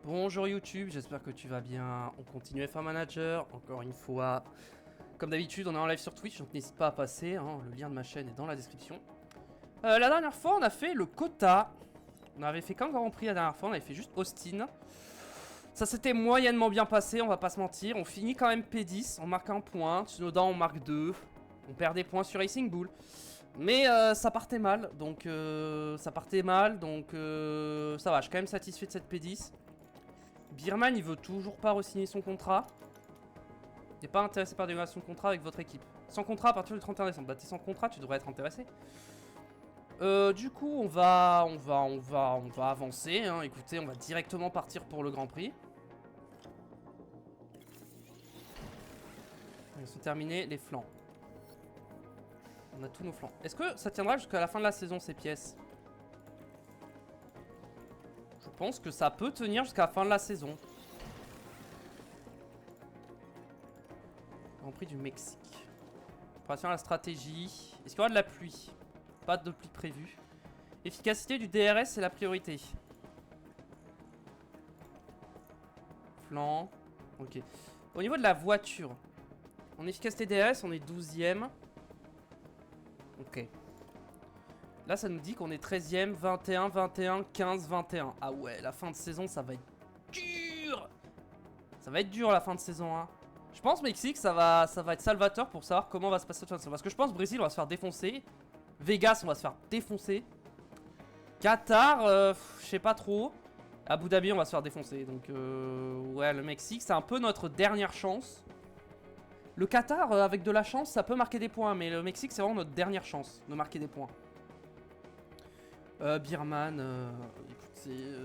Bonjour YouTube, j'espère que tu vas bien. On continue F1 Manager, encore une fois. Comme d'habitude, on est en live sur Twitch, donc n'hésite pas à passer, hein, le lien de ma chaîne est dans la description. La dernière fois, on a fait le quota. On avait fait qu'un Grand Prix la dernière fois, on avait fait juste Austin. Ça s'était moyennement bien passé, on va pas se mentir. On finit quand même P10, on marque un point. Tsunoda, on marque 2. On perd des points sur Racing Bull. Mais ça partait mal, donc ça va, je suis quand même satisfait de cette P10. Birman, il veut toujours pas re-signer son contrat. Il n'est pas intéressé par des négociations de contrat avec votre équipe. Sans contrat à partir du 31 décembre. Bah t'es sans contrat, tu devrais être intéressé. Du coup, on va avancer. Hein. Écoutez, on va directement partir pour le Grand Prix. Ils sont terminés les flancs. On a tous nos flancs. Est-ce que ça tiendra jusqu'à la fin de la saison ces pièces? Je pense que ça peut tenir jusqu'à la fin de la saison. Grand Prix du Mexique. Préparation à la stratégie. Est-ce qu'il y aura de la pluie? Pas de pluie prévue. Efficacité du DRS, c'est la priorité. Flanc. Ok. Au niveau de la voiture. En efficacité DRS, on est 12ème. Ok. Là, ça nous dit qu'on est 13ème, 21, 21, 15, 21. Ah ouais, la fin de saison, ça va être dur. Ça va être dur la fin de saison, hein. Je pense Mexique, ça va être salvateur pour savoir comment va se passer cette fin de saison. Parce que je pense Brésil, on va se faire défoncer. Vegas, on va se faire défoncer. Qatar, je sais pas trop. Abu Dhabi, on va se faire défoncer. Donc, ouais, le Mexique, c'est un peu notre dernière chance. Le Qatar, avec de la chance, ça peut marquer des points. Mais le Mexique, c'est vraiment notre dernière chance de marquer des points. Birman, écoutez,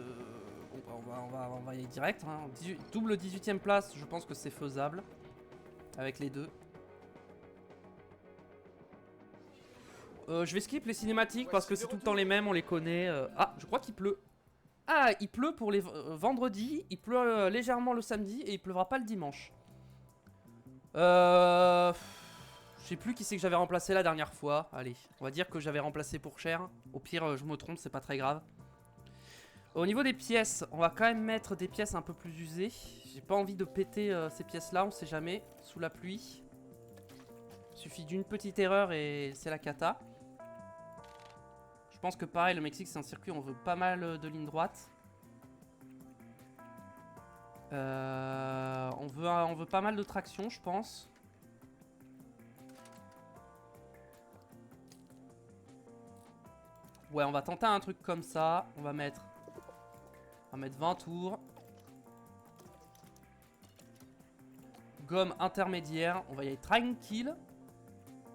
on va y aller direct. Hein. Double 18ème place, je pense que c'est faisable. Avec les deux. Je vais skip les cinématiques parce que c'est tout le temps les mêmes, on les connaît. Ah, je crois qu'il pleut. Ah, il pleut pour les vendredis, il pleut légèrement le samedi et il pleuvra pas le dimanche. Je sais plus qui c'est que j'avais remplacé la dernière fois. Allez, on va dire que j'avais remplacé pour cher. Au pire, je me trompe, c'est pas très grave. Au niveau des pièces, on va quand même mettre des pièces un peu plus usées. J'ai pas envie de péter ces pièces-là, on sait jamais, sous la pluie. Il suffit d'une petite erreur et c'est la cata. Je pense que pareil, le Mexique c'est un circuit où on veut pas mal de lignes droites. On veut pas mal de traction, je pense. Ouais, on va tenter un truc comme ça. On va mettre 20 tours. Gomme intermédiaire. On va y aller tranquille.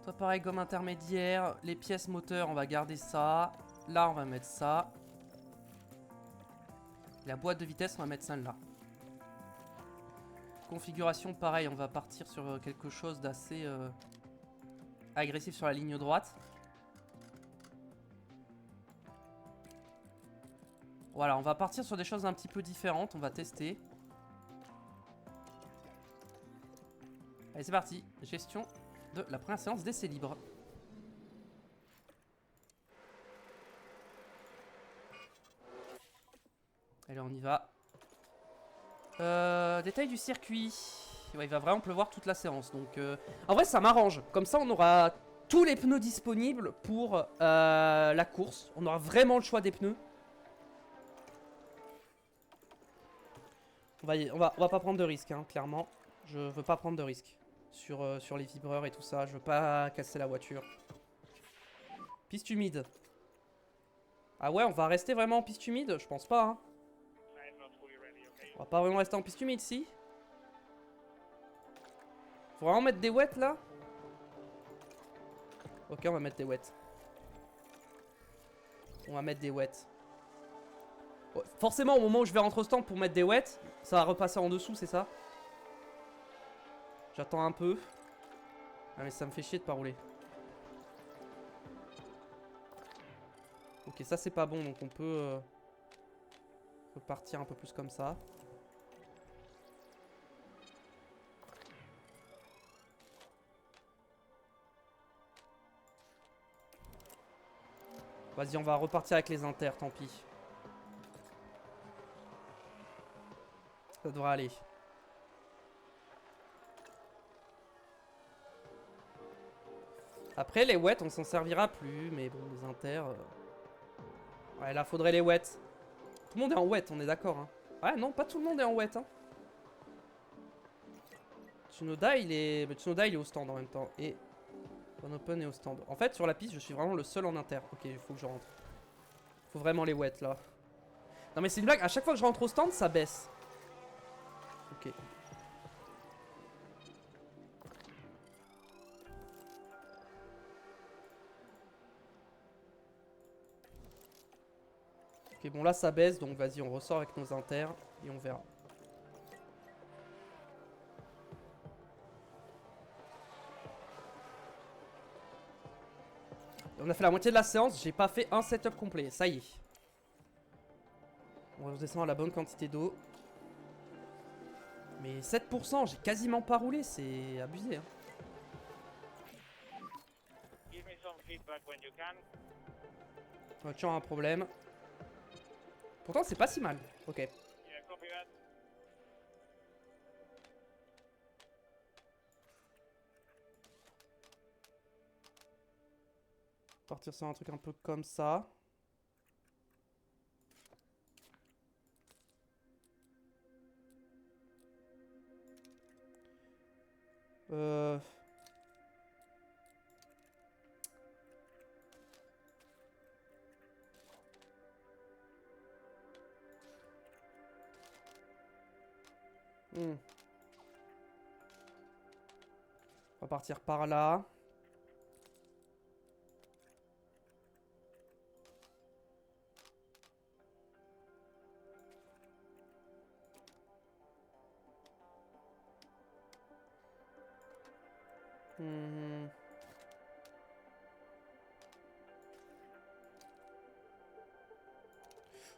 Toi pareil, gomme intermédiaire. Les pièces moteurs, on va garder ça. Là, on va mettre ça. La boîte de vitesse, on va mettre celle-là. Configuration, pareil, on va partir sur quelque chose d'assez agressif sur la ligne droite. Voilà, on va partir sur des choses un petit peu différentes. On va tester. Allez, c'est parti. Gestion de la première séance d'essai libre. Allez, on y va. Détail du circuit. Ouais, il va vraiment pleuvoir toute la séance. Donc, en vrai, ça m'arrange. Comme ça, on aura tous les pneus disponibles pour la course. On aura vraiment le choix des pneus. On va pas prendre de risques, hein, clairement. Je veux pas prendre de risques sur les vibreurs et tout ça. Je veux pas casser la voiture. Piste humide. Ah ouais, on va rester vraiment en piste humide? Je pense pas, hein. On va pas vraiment rester en piste humide, si. Faut vraiment mettre des wets, là? Ok, on va mettre des wets. On va mettre des wets. Ouais, forcément, au moment où je vais rentrer au stand pour mettre des wets, ça va repasser en dessous, c'est ça? J'attends un peu. Ah mais ça me fait chier de pas rouler. Ok, ça c'est pas bon, donc on peut partir un peu plus comme ça. Vas-y, on va repartir avec les inters, tant pis. Ça devrait aller. Après, les wets, on s'en servira plus. Mais bon, les inters... Ouais, là, faudrait les wets. Tout le monde est en wet, on est d'accord. Hein. Ouais, non, pas tout le monde est en wet. Hein. Tsunoda, il est au stand en même temps. Et One Open est au stand. En fait, sur la piste, je suis vraiment le seul en inter. Ok, il faut que je rentre. Faut vraiment les wet, là. Non, mais c'est une blague. À chaque fois que je rentre au stand, ça baisse. Ok. Ok, bon, là, ça baisse. Donc, vas-y, on ressort avec nos inters. Et on verra. On a fait la moitié de la séance, j'ai pas fait un setup complet, ça y est. On redescend à la bonne quantité d'eau. Mais 7%, j'ai quasiment pas roulé, c'est abusé. Hein. Voiture a un problème. Pourtant c'est pas si mal, ok. Partir sur un truc un peu comme ça. Euh... On va partir par là.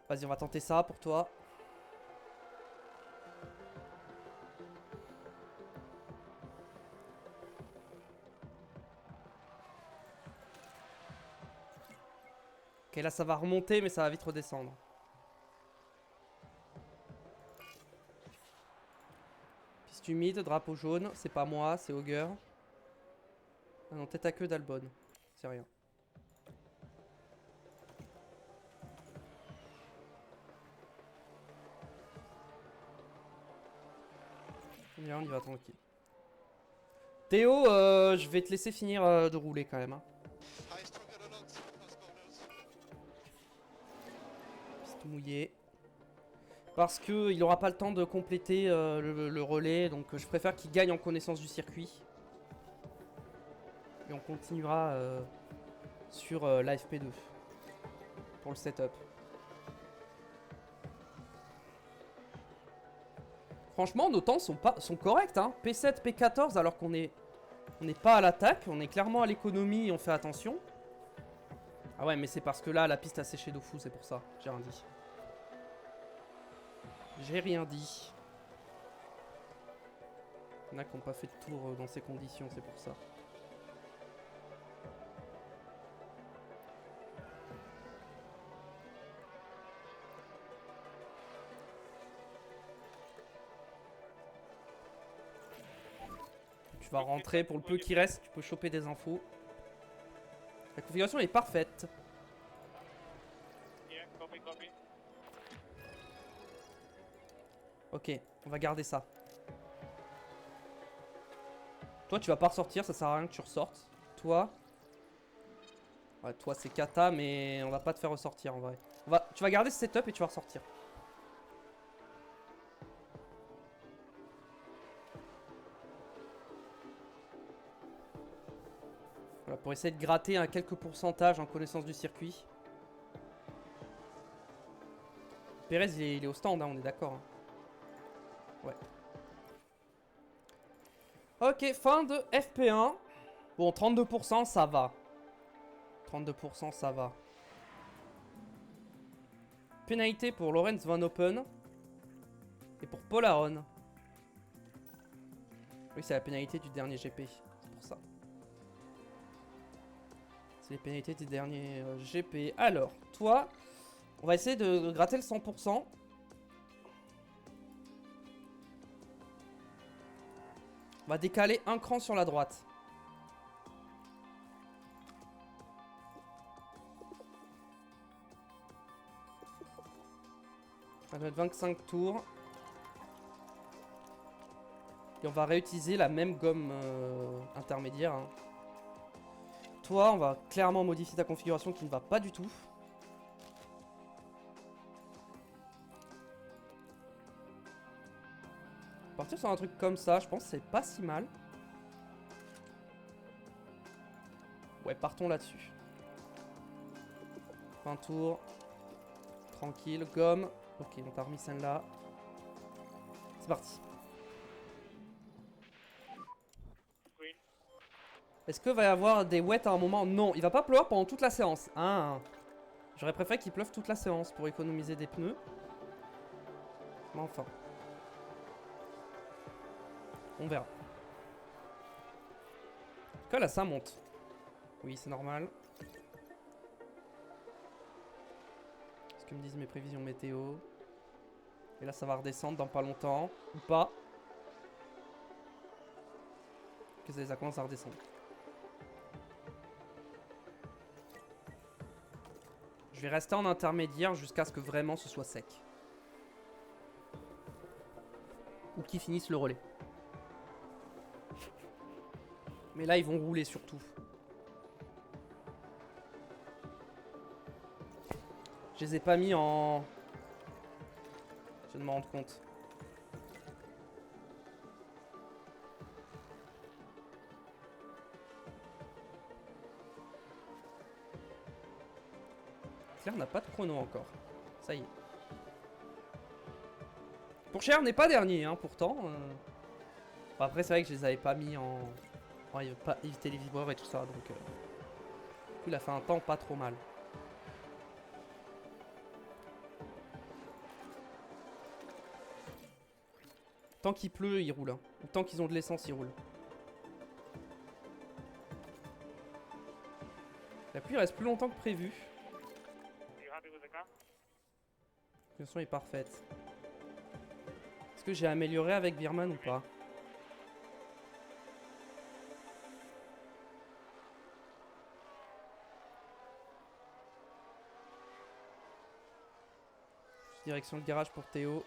Vas-y, on va tenter ça pour toi. Ok, là ça va remonter, mais ça va vite redescendre. Piste humide, drapeau jaune. C'est pas moi, c'est Augur. Ah non, tête à queue d'Albon. C'est rien. Bien, on y va tranquille. Théo, je vais te laisser finir de rouler quand même. Hein. Piste mouillée. Parce qu'il n'aura pas le temps de compléter le relais, donc je préfère qu'il gagne en connaissance du circuit. Et on continuera sur l'AFP2 pour le setup. Franchement, nos temps sont corrects. Hein. P7, P14, alors qu'on n'est pas à l'attaque. On est clairement à l'économie et on fait attention. Ah ouais, mais c'est parce que là, la piste a séché de fou, c'est pour ça. J'ai rien dit. J'ai rien dit. Il y en a qui n'ont pas fait de tour dans ces conditions, c'est pour ça. Tu vas rentrer pour le peu qui reste, tu peux choper des infos. La configuration est parfaite. Ok, on va garder ça. Toi, tu vas pas ressortir, ça sert à rien que tu ressortes. Toi... Ouais, toi, c'est kata, mais on va pas te faire ressortir en vrai. Tu vas garder ce setup et tu vas ressortir. Voilà, pour essayer de gratter un quelques pourcentages en connaissance du circuit. Pérez, il est au stand, hein, on est d'accord. Hein. Ouais. Ok, fin de FP1. Bon, 32%, ça va. 32%, ça va. Pénalité pour Lorenz Van Open. Et pour Paul Aron. Oui, c'est la pénalité du dernier GP. C'est pour ça. C'est les pénalités du dernier GP. Alors, toi, on va essayer de gratter le 100%. va décaler un cran sur la droite. Ça va être 25 tours. Et on va réutiliser la même gomme intermédiaire. Hein. Toi, on va clairement modifier ta configuration qui ne va pas du tout. Partir sur un truc comme ça, je pense que c'est pas si mal. Ouais, partons là-dessus. 20 tours. Tranquille, gomme. Ok, on t'a remis celle-là. C'est parti. Est-ce qu'il va y avoir des wets à un moment? Non, il va pas pleuvoir pendant toute la séance. Ah. J'aurais préféré qu'il pleuve toute la séance pour économiser des pneus. Mais enfin. On verra. En tout cas, là, ça monte. Oui, c'est normal. Ce que me disent mes prévisions météo. Et là, ça va redescendre dans pas longtemps. Ou pas. Que ça commence à redescendre. Je vais rester en intermédiaire jusqu'à ce que vraiment ce soit sec. Ou qu'ils finissent le relais. Mais là, ils vont rouler surtout. Je les ai pas mis en... Je viens de me rendre compte. Claire n'a pas de chrono encore. Ça y est. Pourchère n'est pas dernier, hein, pourtant. Bon, après, c'est vrai que je les avais pas mis en... Ouais, il veut pas éviter les vibreurs et tout ça, donc... Du coup, il a fait un temps pas trop mal. Tant qu'il pleut, ils roulent. Hein. Ou tant qu'ils ont de l'essence, ils roulent. La pluie reste plus longtemps que prévu. La situation est parfaite. Est-ce que j'ai amélioré avec Birman ou pas? Direction le garage pour Théo.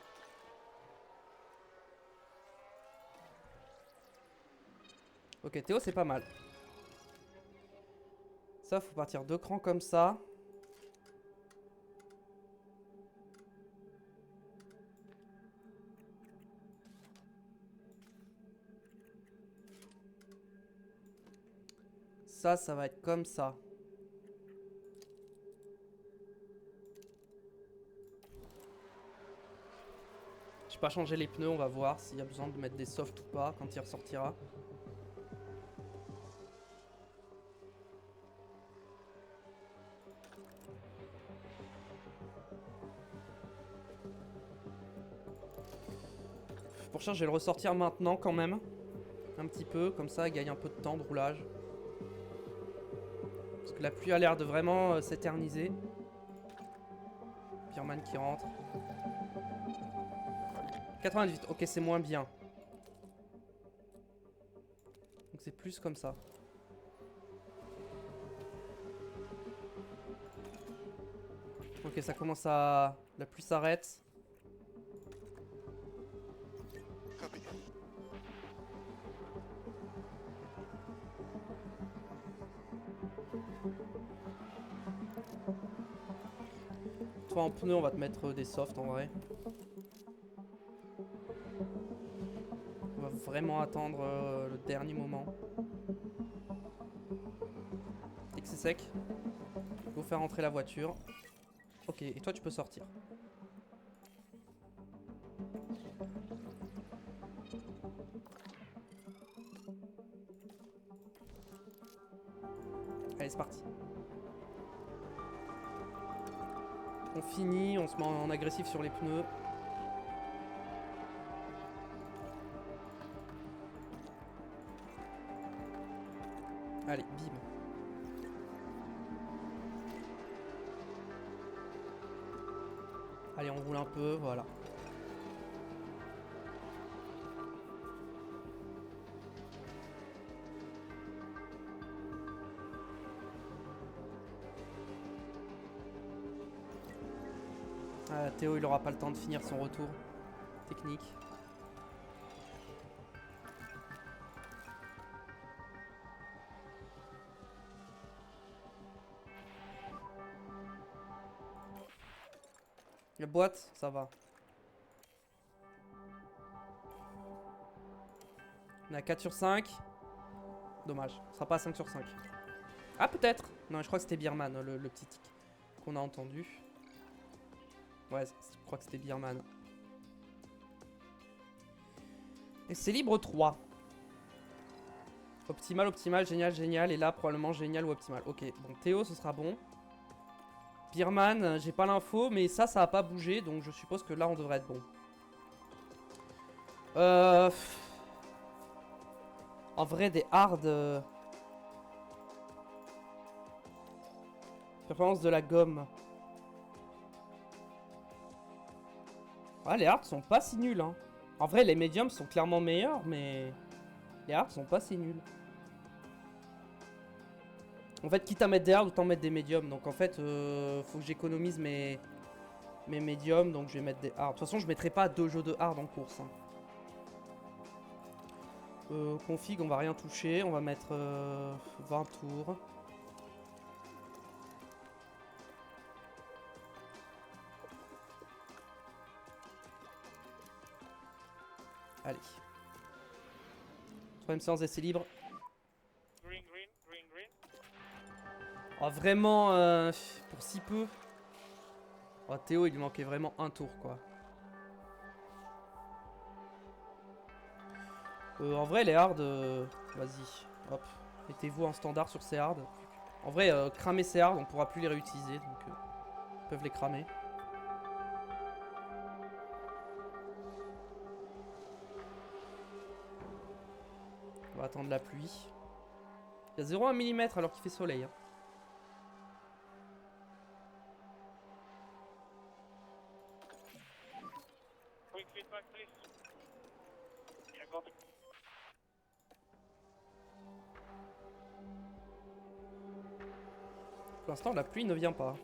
Ok, Théo, c'est pas mal. Ça, faut partir 2 crans comme ça. Ça va être comme ça. J'ai pas changé les pneus, on va voir s'il y a besoin de mettre des softs ou pas quand il ressortira. Pour ça, je vais le ressortir maintenant quand même. Un petit peu, comme ça, il gagne un peu de temps de roulage. Parce que la pluie a l'air de vraiment s'éterniser. Birman qui rentre. 98, ok, c'est moins bien. Donc c'est plus comme ça. Ok, ça commence à... La pluie s'arrête. Toi en pneu, on va te mettre des softs en vrai. On va vraiment attendre le dernier moment. Dès que c'est sec, il faut faire rentrer la voiture. Ok, et toi tu peux sortir. Allez, c'est parti. On finit, on se met en agressif sur les pneus. Allez, bim. Allez, on roule un peu, voilà. Théo, il aura pas le temps de finir son retour technique. La boîte, ça va. On est à 4 sur 5. Dommage, on sera pas à 5 sur 5. Ah, peut-être. Non, je crois que c'était Birman, le petit tic qu'on a entendu. Ouais, je crois que c'était Birman. Et c'est libre 3. Optimal, optimal, génial, génial. Et là, probablement génial ou optimal. Ok, bon, Théo, ce sera bon. Birman, j'ai pas l'info, mais ça a pas bougé. Donc je suppose que là, on devrait être bon. En vrai, des hard... Performance de la gomme. Ah, les hards sont pas si nuls, hein. En vrai, les médiums sont clairement meilleurs, mais... Les hards sont pas si nuls. En fait, quitte à mettre des hards, autant mettre des médiums. Donc en fait, faut que j'économise mes médiums, donc je vais mettre des hards. De toute façon, je mettrai pas 2 jeux de hard en course. Hein. Config, on va rien toucher. On va mettre 20 tours. Allez. Troisième séance d'essai libre. Green, green, green, green. Oh, vraiment, pour si peu. Oh, Théo, il lui manquait vraiment un tour, quoi. En vrai, les hards, vas-y, hop. Mettez-vous en standard sur ces hards. En vrai, cramer ces hards, on pourra plus les réutiliser, donc ils peuvent les cramer. On va attendre la pluie. Il y a 0,1 mm alors qu'il fait soleil. Hein. Quick feedback, please. Yeah, got it. Pour l'instant, la pluie ne vient pas.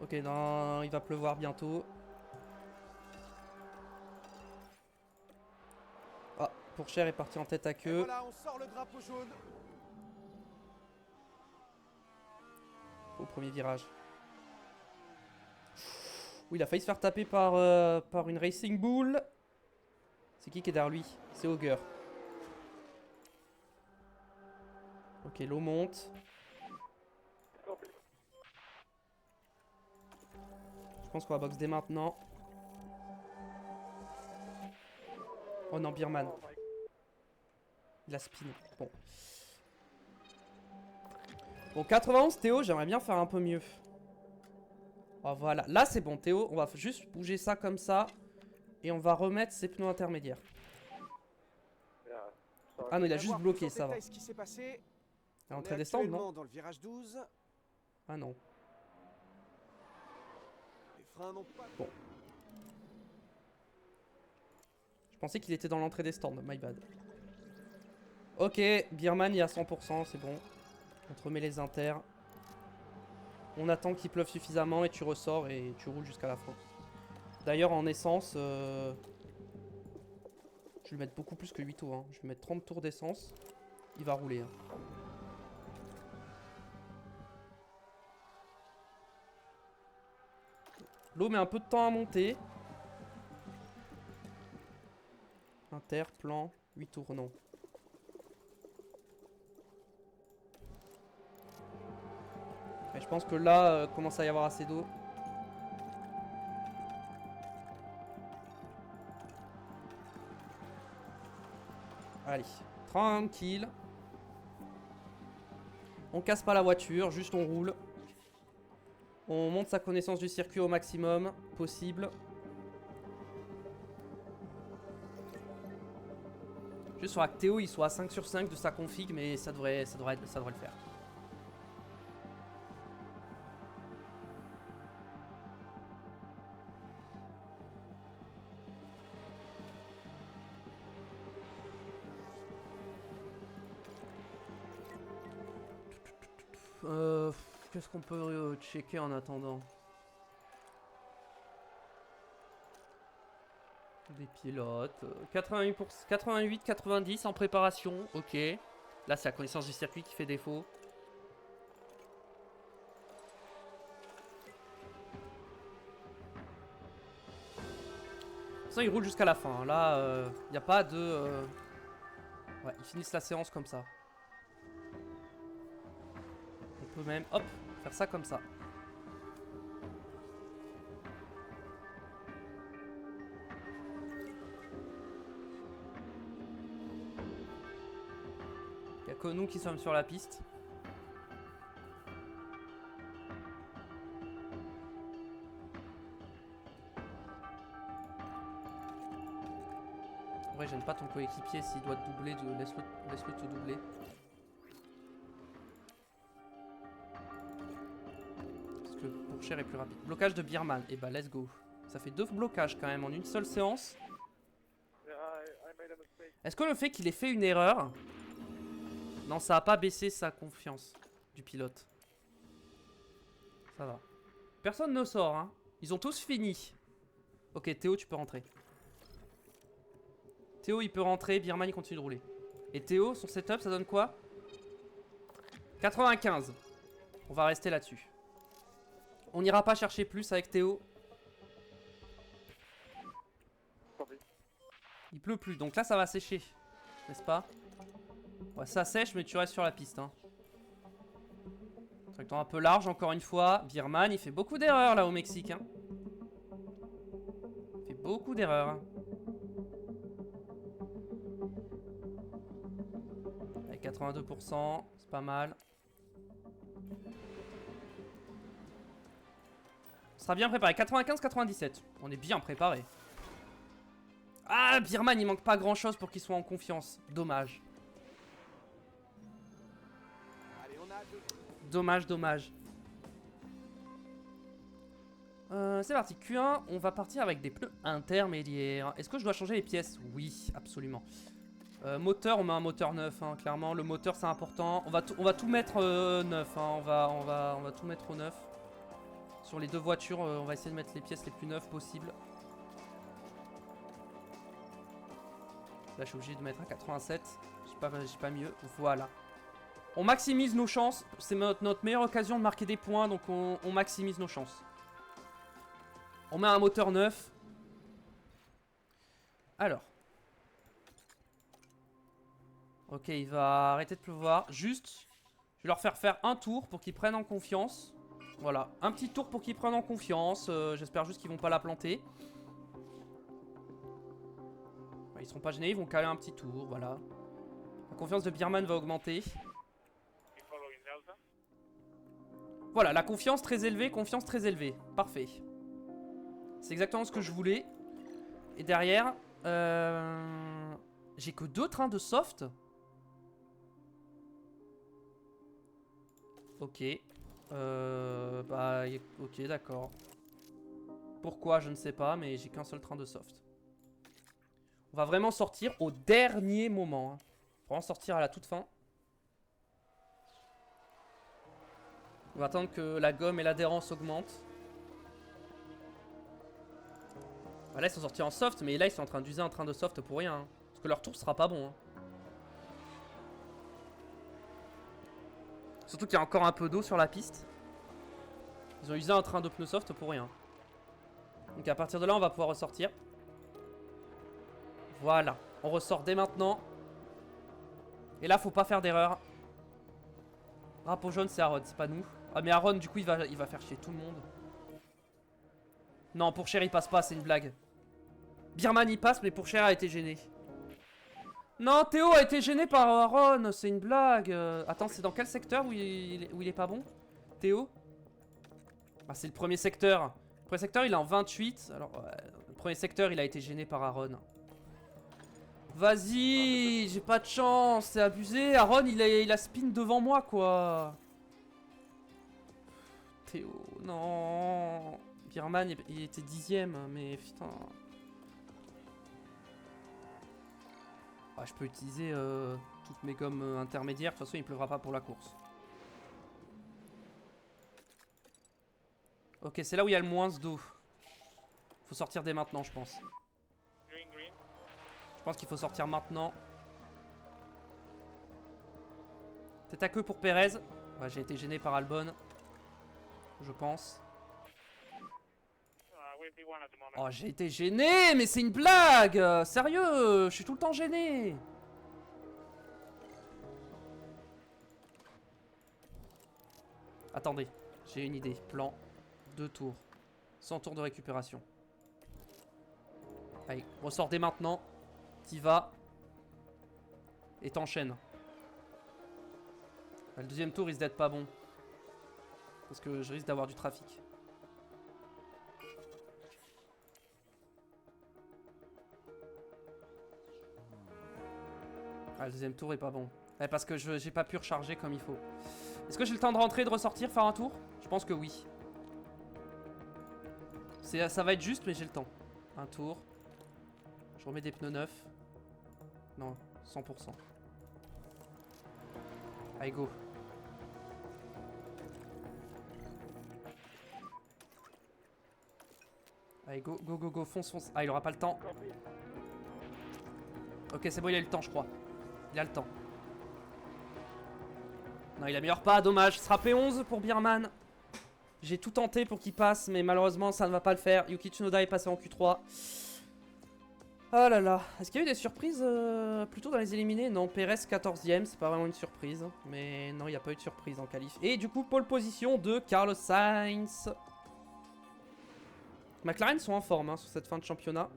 Ok, non, il va pleuvoir bientôt. Ah, Pourchère est parti en tête à queue. Voilà, on sort le drapeau jaune. Au premier virage. Oui, il a failli se faire taper par, par une Racing Bull. C'est qui est derrière lui? C'est Augur. Ok, l'eau monte. Je pense qu'on va box dès maintenant. Oh non, Birman. Il a spin. Bon. Bon, 91, Théo, j'aimerais bien faire un peu mieux. Oh, voilà. Là, c'est bon, Théo. On va juste bouger ça comme ça. Et on va remettre ses pneus intermédiaires. Ah non, il a juste bloqué, ça va. Ce qui s'est passé. À l'entrée des stands, non? Dans le virage 12. Ah non. Les freins n'ont pas... Bon. Je pensais qu'il était dans l'entrée des stands, my bad. Ok, Birman, il est à 100%, c'est bon. On te remet les inters. On attend qu'il pleuve suffisamment et tu ressors et tu roules jusqu'à la fin. D'ailleurs, en essence, je vais lui mettre beaucoup plus que 8 tours. Hein. Je vais mettre 30 tours d'essence. Il va rouler. Hein. L'eau met un peu de temps à monter. Inter, plan, 8 tours, non. Et je pense que là, commence à y avoir assez d'eau. Allez, tranquille. On casse pas la voiture, juste on roule. On monte sa connaissance du circuit au maximum possible. Juste faudra que Théo il soit à 5 sur 5 de sa config, mais ça devrait le faire. Qu'est-ce qu'on peut checker en attendant? Des pilotes. 88, 90 en préparation. Ok. Là, c'est la connaissance du circuit qui fait défaut. Ça, il roule jusqu'à la fin. Hein. Là, il n'y a pas de... Ouais, ils finissent la séance comme ça. On peut même, hop, faire ça comme ça. Il n'y a que nous qui sommes sur la piste. En vrai, j'aime pas ton coéquipier s'il doit te doubler, laisse-le te doubler. Parce que Pourchère est plus rapide. Blocage de Bierman, et bah let's go. Ça fait 2 blocages quand même en une seule séance. Est-ce que le fait qu'il ait fait une erreur... Non, ça a pas baissé sa confiance du pilote. Ça va. Personne ne sort, hein. Ils ont tous fini. Ok, Théo, tu peux rentrer. Théo, il peut rentrer. Bierman, il continue de rouler. Et Théo, son setup, ça donne quoi? 95. On va rester là-dessus. On n'ira pas chercher plus avec Théo. Il pleut plus, donc là, ça va sécher. N'est-ce pas? Ouais, ça sèche, mais tu restes sur la piste. Hein. Trajectoire un peu large, encore une fois. Bierman, il fait beaucoup d'erreurs là au Mexique. Hein. Il fait beaucoup d'erreurs. Hein. Avec 82%, c'est pas mal. On sera bien préparé. 95-97. On est bien préparé. Ah, Bierman, il manque pas grand chose pour qu'il soit en confiance. Dommage. Dommage, dommage. C'est parti. Q1, on va partir avec des pneus intermédiaires. Est-ce que je dois changer les pièces? Oui, absolument. Moteur, on met un moteur neuf, hein, clairement. Le moteur, c'est important. On va tout mettre neuf. Hein. On va tout mettre au neuf. Sur les deux voitures, on va essayer de mettre les pièces les plus neuves possibles. Là, je suis obligé de mettre à 87. J'ai pas mieux. Voilà. On maximise nos chances. C'est notre meilleure occasion de marquer des points. Donc, on maximise nos chances. On met un moteur neuf. Alors. Ok, il va arrêter de pleuvoir. Juste, je vais leur faire un tour pour qu'ils prennent en confiance. Voilà. Un petit tour pour qu'ils prennent en confiance. J'espère juste qu'ils vont pas la planter. Ils seront pas gênés, ils vont caler un petit tour, voilà. La confiance de Bierman va augmenter. Voilà, la confiance très élevée, confiance très élevée. Parfait. C'est exactement ce que je voulais. Et derrière, j'ai que 2 trains de soft. Ok. Ok, d'accord. Pourquoi, je ne sais pas, mais j'ai qu'un seul train de soft. On va vraiment sortir au dernier moment. Hein. Vraiment sortir à la toute fin. On va attendre que la gomme et l'adhérence augmentent. Bah là, ils sont sortis en soft, mais là, ils sont en train d'user un train de soft pour rien. Hein. Parce que leur tour sera pas bon. Hein. Surtout qu'il y a encore un peu d'eau sur la piste. Ils ont usé un train de pneus soft pour rien. Donc à partir de là, on va pouvoir ressortir. Voilà, on ressort dès maintenant. Et là, faut pas faire d'erreur. Drapeau jaune, c'est Aaron, c'est pas nous. Ah, mais Aaron, du coup, il va faire chier tout le monde. Non, Pourchère, il passe pas, c'est une blague. Bierman, il passe, mais Pourchère a été gêné. Non, Théo a été gêné par Aaron, c'est une blague. Attends, c'est dans quel secteur où il est pas bon? Théo? Ah, c'est le premier secteur. Le premier secteur, il est en 28. Alors, le premier secteur, il a été gêné par Aaron. Vas-y, j'ai pas de chance, c'est abusé. Aaron, il a spin devant moi, quoi. Théo, non. Bierman, il était 10ème, mais putain. Ah, je peux utiliser toutes mes gommes intermédiaires. De toute façon, il pleuvra pas pour la course. Ok, c'est là où il y a le moins d'eau. Faut sortir dès maintenant, je pense. Green, green. Je pense qu'il faut sortir maintenant. Tête à queue pour Perez. Ouais, j'ai été gêné par Albon. Je pense. We're P1 at the moment. Oh, j'ai été gêné, mais c'est une blague. Sérieux, je suis tout le temps gêné. Attendez, j'ai une idée. Plan, 2 tours. 100 tours de récupération. Allez, ressort dès maintenant. T'y vas. Et t'enchaînes. Le deuxième tour risque d'être pas bon. Parce que je risque d'avoir du trafic. Ah, le deuxième tour est pas bon. Ouais, parce que j'ai pas pu recharger comme il faut. Est-ce que j'ai le temps de rentrer, de ressortir, faire un tour? Je pense que oui. Ça va être juste, mais j'ai le temps. Un tour. Je remets des pneus neufs. Non, 100%. Allez, go. Allez, go, go, go, go, fonce, fonce. Ah, il aura pas le temps. Ok, c'est bon, il a eu le temps, je crois. Il a le temps. Non, il améliore pas, dommage. Ce sera P11 pour Birman. J'ai tout tenté pour qu'il passe, mais malheureusement, ça ne va pas le faire. Yuki Tsunoda est passé en Q3. Oh là là. Est-ce qu'il y a eu des surprises plutôt dans les éliminés? Non, Perez 14ème, c'est pas vraiment une surprise. Mais non, il n'y a pas eu de surprise en qualif. Et du coup, pole position de Carlos Sainz. McLaren sont en forme hein, sur cette fin de championnat.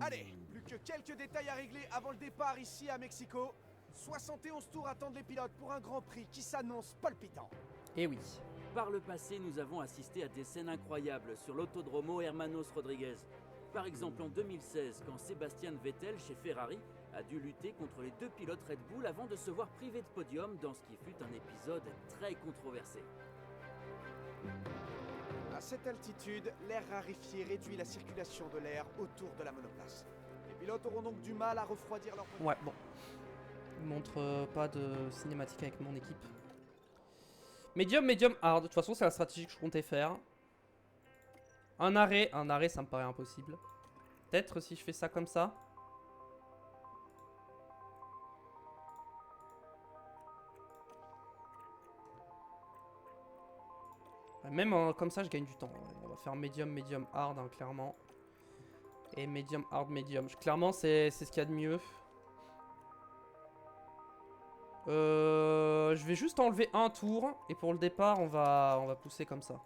Allez, plus que quelques détails à régler avant le départ ici à Mexico. 71 tours attendent les pilotes pour un Grand Prix qui s'annonce palpitant. Et oui. Par le passé, nous avons assisté à des scènes incroyables sur l'Autodromo Hermanos Rodriguez. Par exemple en 2016, quand Sébastien Vettel, chez Ferrari, a dû lutter contre les 2 pilotes Red Bull avant de se voir privé de podium dans ce qui fut un épisode très controversé. À cette altitude, l'air raréfié réduit la circulation de l'air autour de la monoplace. Les pilotes auront donc du mal à refroidir leur... Ouais, bon. Il montre pas de cinématique avec mon équipe. Medium, medium hard. De toute façon, c'est la stratégie que je comptais faire. Un arrêt, ça me paraît impossible. Peut-être si je fais ça comme ça. Même comme ça, je gagne du temps. On va faire medium, medium, hard, hein, clairement. Et medium, hard, medium. Clairement, c'est ce qu'il y a de mieux. Je vais juste enlever un tour. Et pour le départ, on va pousser comme ça.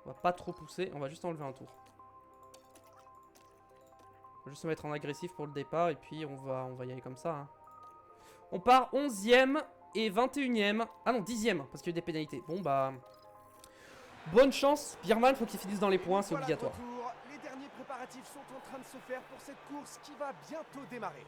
On va pas trop pousser, on va juste enlever un tour. On va juste se mettre en agressif pour le départ. Et puis on va y aller comme ça. Hein. On part 11ème et 21ème. Ah non, 10ème, parce qu'il y a eu des pénalités. Bon bah... Bonne chance, Birman, faut qu'il finisse dans les points, c'est Voilà, obligatoire. retour. Les derniers préparatifs sont en train de se faire pour cette course qui va bientôt démarrer.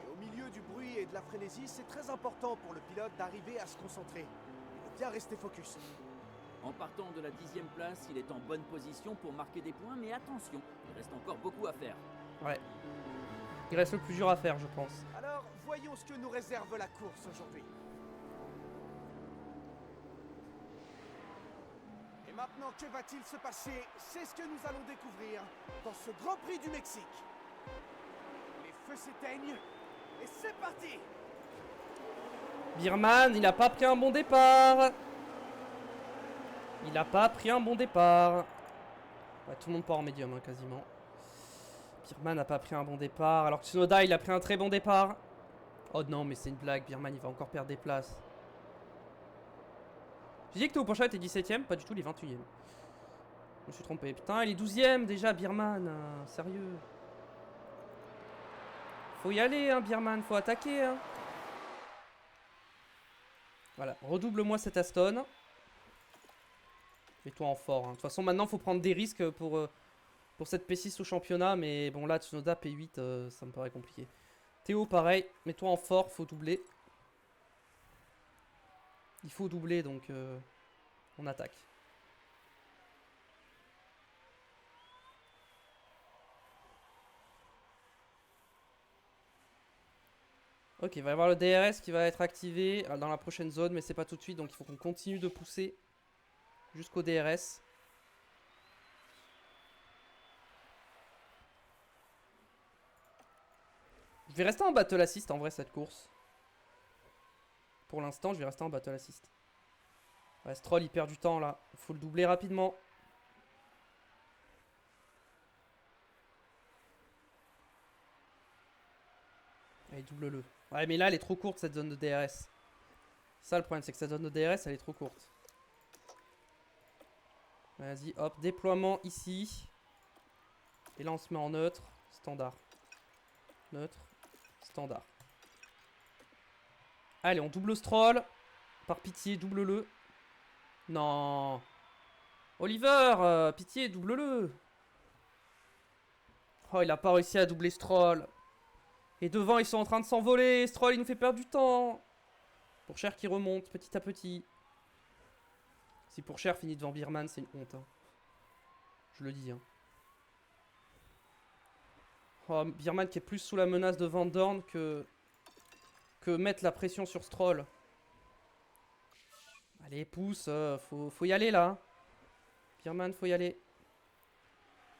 Et au milieu du bruit et de la frénésie, c'est très important pour le pilote d'arriver à se concentrer. Il faut bien rester focus. En partant de la 10e place, il est en bonne position pour marquer des points, mais attention, il reste encore beaucoup à faire. Ouais. Il reste le plus dur à faire, je pense. Alors, voyons ce que nous réserve la course aujourd'hui. Et maintenant, que va-t-il se passer? C'est ce que nous allons découvrir dans ce Grand Prix du Mexique. Les feux s'éteignent et c'est parti! Birman, il a pas pris un bon départ. Il a pas pris un bon départ. Ouais, tout le monde part en médium, hein, quasiment. Birman n'a pas pris un bon départ. Alors que Tsunoda, il a pris un très bon départ. Oh non, mais c'est une blague. Birman, il va encore perdre des places. J'ai dit que Théo Pocha était 17ème. Pas du tout, il est 21ème. Je me suis trompé. Putain, il est 12ème déjà, Birman. Sérieux. Faut y aller, hein, Birman. Faut attaquer, hein. Voilà, redouble-moi cette Aston. Mets-toi en fort. Hein. De toute façon, maintenant, il faut prendre des risques pour cette P6 au championnat. Mais bon, là, Tsunoda P8, ça me paraît compliqué. Théo, pareil. Mets-toi en fort, faut doubler. Il faut doubler, donc on attaque. Ok, il va y avoir le DRS qui va être activé dans la prochaine zone, mais c'est pas tout de suite, donc il faut qu'on continue de pousser jusqu'au DRS. Je vais rester en battle assist en vrai cette course. Pour l'instant, je vais rester en battle assist. Ouais, Stroll il perd du temps là, il faut le doubler rapidement. Allez, double-le. Ouais, mais là, elle est trop courte, cette zone de DRS. Ça, le problème, c'est que cette zone de DRS, elle est trop courte. Vas-y, hop, déploiement ici. Et là, on se met en neutre, standard. Neutre, standard. Allez, on double Stroll. Par pitié, double-le. Non. Oliver, pitié, double-le. Oh, il a pas réussi à doubler Stroll. Et devant, ils sont en train de s'envoler. Stroll, il nous fait perdre du temps. Pourchaire qui remonte petit à petit. Si Pourchaire finit devant Birman, c'est une honte. Hein. Je le dis. Hein. Oh, Birman qui est plus sous la menace de Van Dorn que mettre la pression sur Stroll. Allez, pousse. Faut y aller là. Hein. Birman, faut y aller.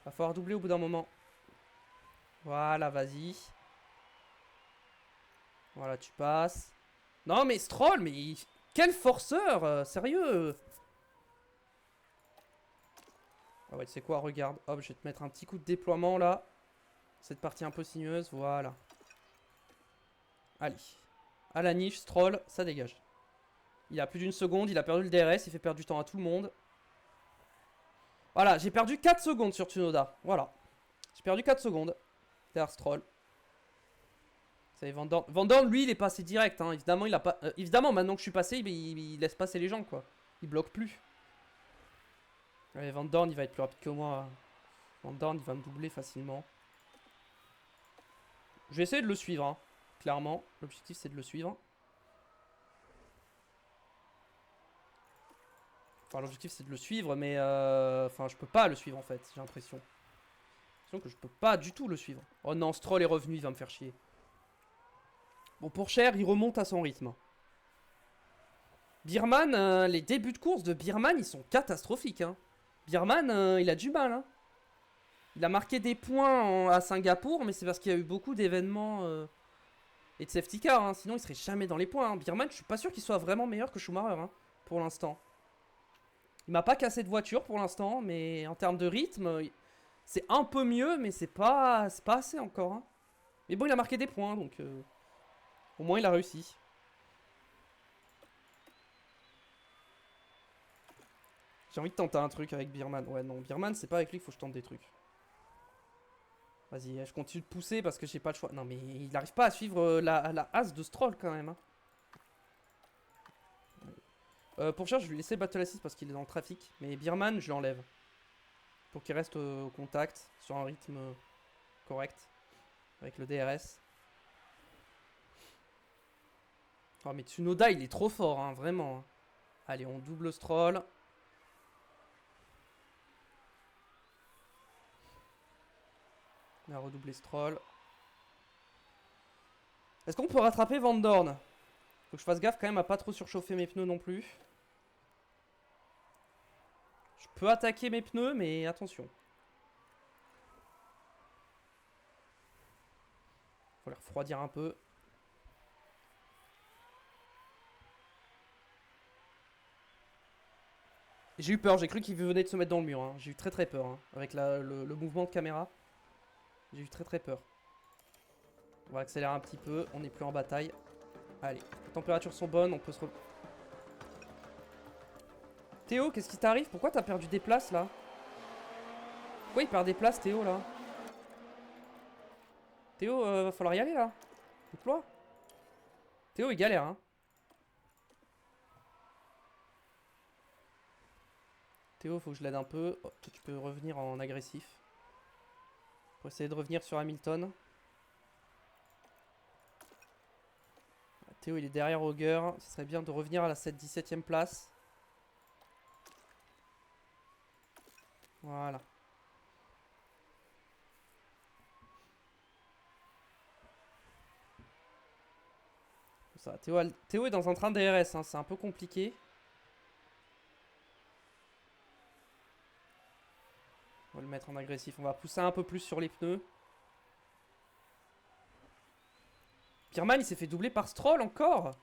Va falloir doubler au bout d'un moment. Voilà, vas-y. Voilà, tu passes. Non, mais Stroll, mais quel forceur, sérieux. Ah ouais, tu sais quoi, regarde. Hop, je vais te mettre un petit coup de déploiement là. Cette partie un peu sinueuse, voilà. Allez. À la niche, Stroll, ça dégage. Il a plus d'une seconde, il a perdu le DRS, il fait perdre du temps à tout le monde. Voilà, j'ai perdu 4 secondes sur Tsunoda. Voilà. J'ai perdu 4 secondes. Derrière Stroll. Vous savez, Van Dorn, lui, il est passé direct. Hein. Évidemment, il a pas, évidemment, maintenant que je suis passé, il laisse passer les gens, quoi. Il bloque plus. Allez, Van Dorn, il va être plus rapide que moi. Van Dorn, il va me doubler facilement. Je vais essayer de le suivre, hein. Clairement. L'objectif, c'est de le suivre. Enfin, l'objectif, c'est de le suivre, mais... Enfin, je peux pas le suivre, en fait, j'ai l'impression. J'ai l'impression que je peux pas du tout le suivre. Oh non, Stroll est revenu, il va me faire chier. Bon, Pourchaire, il remonte à son rythme. Birman, les débuts de course de Birman, ils sont catastrophiques. Hein. Birman, il a du mal. Hein. Il a marqué des points à Singapour, mais c'est parce qu'il y a eu beaucoup d'événements et de safety car. Hein. Sinon, il serait jamais dans les points. Hein. Birman, je suis pas sûr qu'il soit vraiment meilleur que Schumacher hein, pour l'instant. Il m'a pas cassé de voiture pour l'instant, mais en termes de rythme, c'est un peu mieux, mais c'est pas assez encore. Hein. Mais bon, il a marqué des points, donc au moins il a réussi. J'ai envie de tenter un truc avec Birman. Ouais, non, Birman, c'est pas avec lui qu'il faut que je tente des trucs. Vas-y, je continue de pousser parce que j'ai pas le choix. Non, mais il n'arrive pas à suivre la as de Stroll quand même. Hein. Pour cher, je vais lui laisser Battle Assist parce qu'il est dans le trafic. Mais Birman, je l'enlève. Pour qu'il reste au contact, sur un rythme correct. Avec le DRS. Oh, mais Tsunoda, il est trop fort, hein, vraiment. Allez, on double Stroll. On a redoublé Stroll. Est-ce qu'on peut rattraper Van Dorn? Faut que je fasse gaffe quand même à pas trop surchauffer mes pneus non plus. Je peux attaquer mes pneus, mais attention. Faut les refroidir un peu. J'ai eu peur, j'ai cru qu'il venait de se mettre dans le mur. Hein. J'ai eu très peur hein, avec le mouvement de caméra. J'ai eu très peur. On va accélérer un petit peu, on n'est plus en bataille. Allez, les températures sont bonnes, on peut se... Théo, qu'est-ce qui t'arrive? Pourquoi t'as perdu des places là? Pourquoi il perd des places Théo là? Théo, va falloir y aller là. Déploie. Théo il galère hein. Théo, faut que je l'aide un peu. Oh, toi, tu peux revenir en agressif. Pour essayer de revenir sur Hamilton. Théo, il est derrière Auger. Ce serait bien de revenir à la 17ème place. Voilà. Ça, Théo est dans un train DRS, hein, c'est un peu compliqué. On va le mettre en agressif, on va pousser un peu plus sur les pneus. Birman il s'est fait doubler par Stroll encore.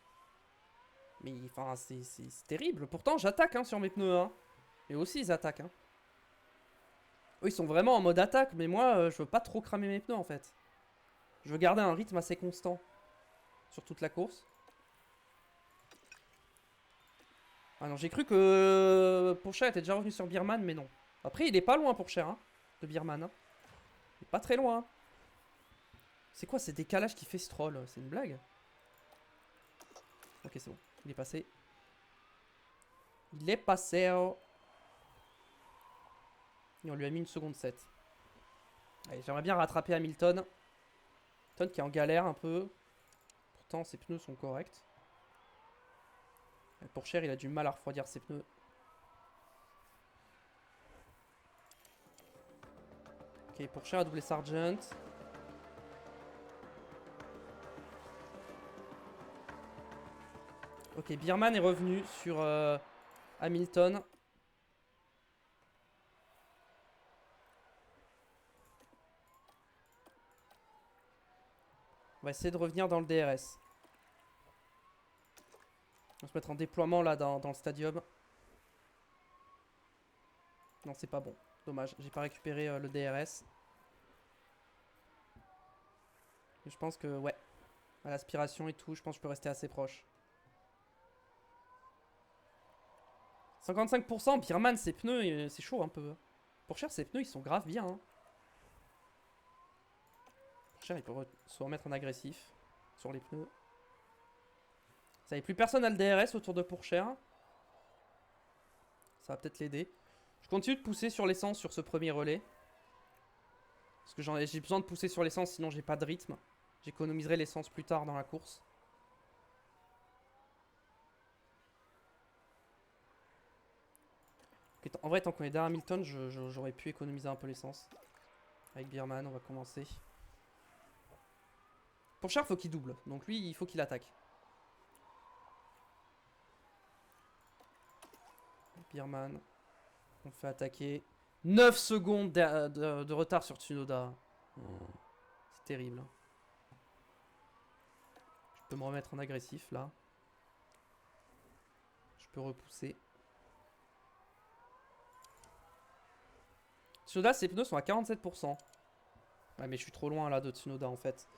Mais enfin c'est terrible. Pourtant j'attaque hein, sur mes pneus. Hein. Et aussi ils attaquent. Hein. Eux ils sont vraiment en mode attaque. Mais moi je veux pas trop cramer mes pneus en fait. Je veux garder un rythme assez constant. Sur toute la course. Ah non j'ai cru que Pourchaire était déjà revenu sur Birman. Mais non. Après il est pas loin Pourchaire hein, de Birman. Hein. Il est pas très loin. C'est quoi ces décalages qui fait Stroll? C'est une blague? Ok c'est bon. Il est passé. Il est passé. Oh. Et on lui a mis une seconde 7. J'aimerais bien rattraper Hamilton. Hamilton qui est en galère un peu. Pourtant ses pneus sont corrects. Pourchaire il a du mal à refroidir ses pneus. Ok Pourchaire a doublé Sargent. Ok, Birman est revenu sur Hamilton. On va essayer de revenir dans le DRS. On va se mettre en déploiement là dans le stadium. Non, c'est pas bon. Dommage, j'ai pas récupéré le DRS. Mais je pense que, ouais. À l'aspiration et tout, je pense que je peux rester assez proche. 55%, Birman, ses pneus, c'est chaud un peu. Pourchaire, ses pneus, ils sont grave bien. Hein. Pourchaire, il peut se remettre en agressif sur les pneus. Ça y est, plus personne à le DRS autour de Pourchaire. Ça va peut-être l'aider. Je continue de pousser sur l'essence sur ce premier relais. Parce que j'ai besoin de pousser sur l'essence, sinon j'ai pas de rythme. J'économiserai l'essence plus tard dans la course. En vrai, tant qu'on est derrière Hamilton, j'aurais pu économiser un peu l'essence. Avec Birman, on va commencer. Pourchaire, faut qu'il double. Donc lui, il faut qu'il attaque. Birman. On fait attaquer. 9 secondes de retard sur Tsunoda. C'est terrible. Je peux me remettre en agressif, là. Je peux repousser. Tsunoda, ses pneus sont à 47%. Ouais, mais je suis trop loin là de Tsunoda en fait.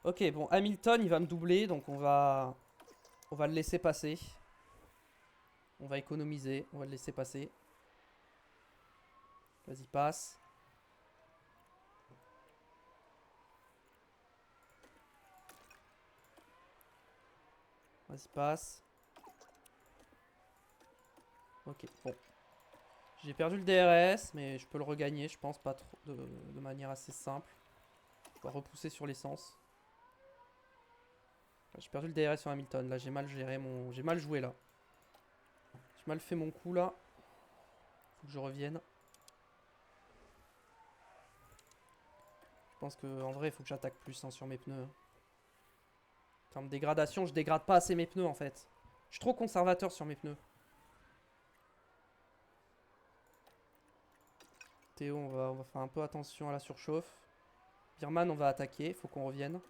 Ok, bon, Hamilton, il va me doubler, donc on va le laisser passer. On va économiser, on va le laisser passer. Vas-y, passe. Vas-y, passe. Ok, bon. J'ai perdu le DRS, mais je peux le regagner, je pense, pas trop, de manière assez simple. Je dois repousser sur l'essence. J'ai perdu le DRS sur Hamilton. Là, j'ai mal géré mon... J'ai mal joué, là. J'ai mal fait mon coup, là. Faut que je revienne. Je pense qu'en vrai, il faut que j'attaque plus hein, sur mes pneus. En termes de dégradation, je dégrade pas assez mes pneus, en fait. Je suis trop conservateur sur mes pneus. Théo, on va faire un peu attention à la surchauffe. Birman, on va attaquer. Faut qu'on revienne.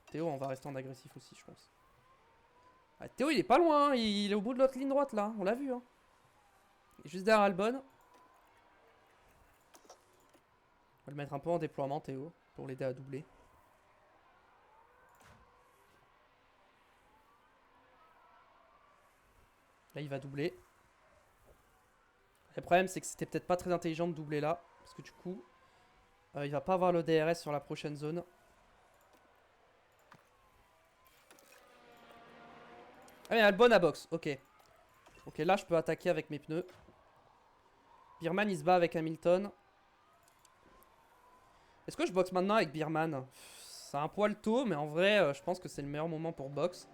Théo, on va rester en agressif aussi, je pense. Ah, Théo, il est pas loin. Hein. Il est au bout de l'autre ligne droite, là. On l'a vu. Hein. Il est juste derrière Albon. On va le mettre un peu en déploiement, Théo, pour l'aider à doubler. Là, il va doubler. Le problème, c'est que c'était peut-être pas très intelligent de doubler là. Parce que du coup, il va pas avoir le DRS sur la prochaine zone. Ah, il y a Albon à box. Ok. Ok, là, je peux attaquer avec mes pneus. Birman, il se bat avec Hamilton. Est-ce que je boxe maintenant avec Birman? C'est un poil tôt, mais en vrai, je pense que c'est le meilleur moment pour box.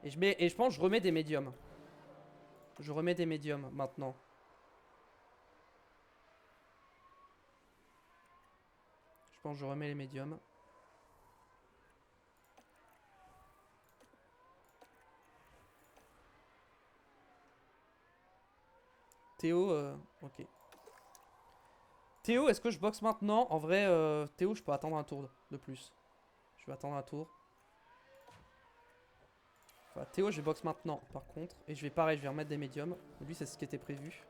Et je pense que je remets des médiums. Je remets des médiums maintenant. Je pense que je remets les médiums. Théo, ok. Théo, est-ce que je boxe maintenant? En vrai, Théo, je peux attendre un tour de plus. Je vais attendre un tour. Enfin, Théo, je vais boxe maintenant, par contre. Et je vais pareil, je vais remettre des médiums. Lui, c'est ce qui était prévu.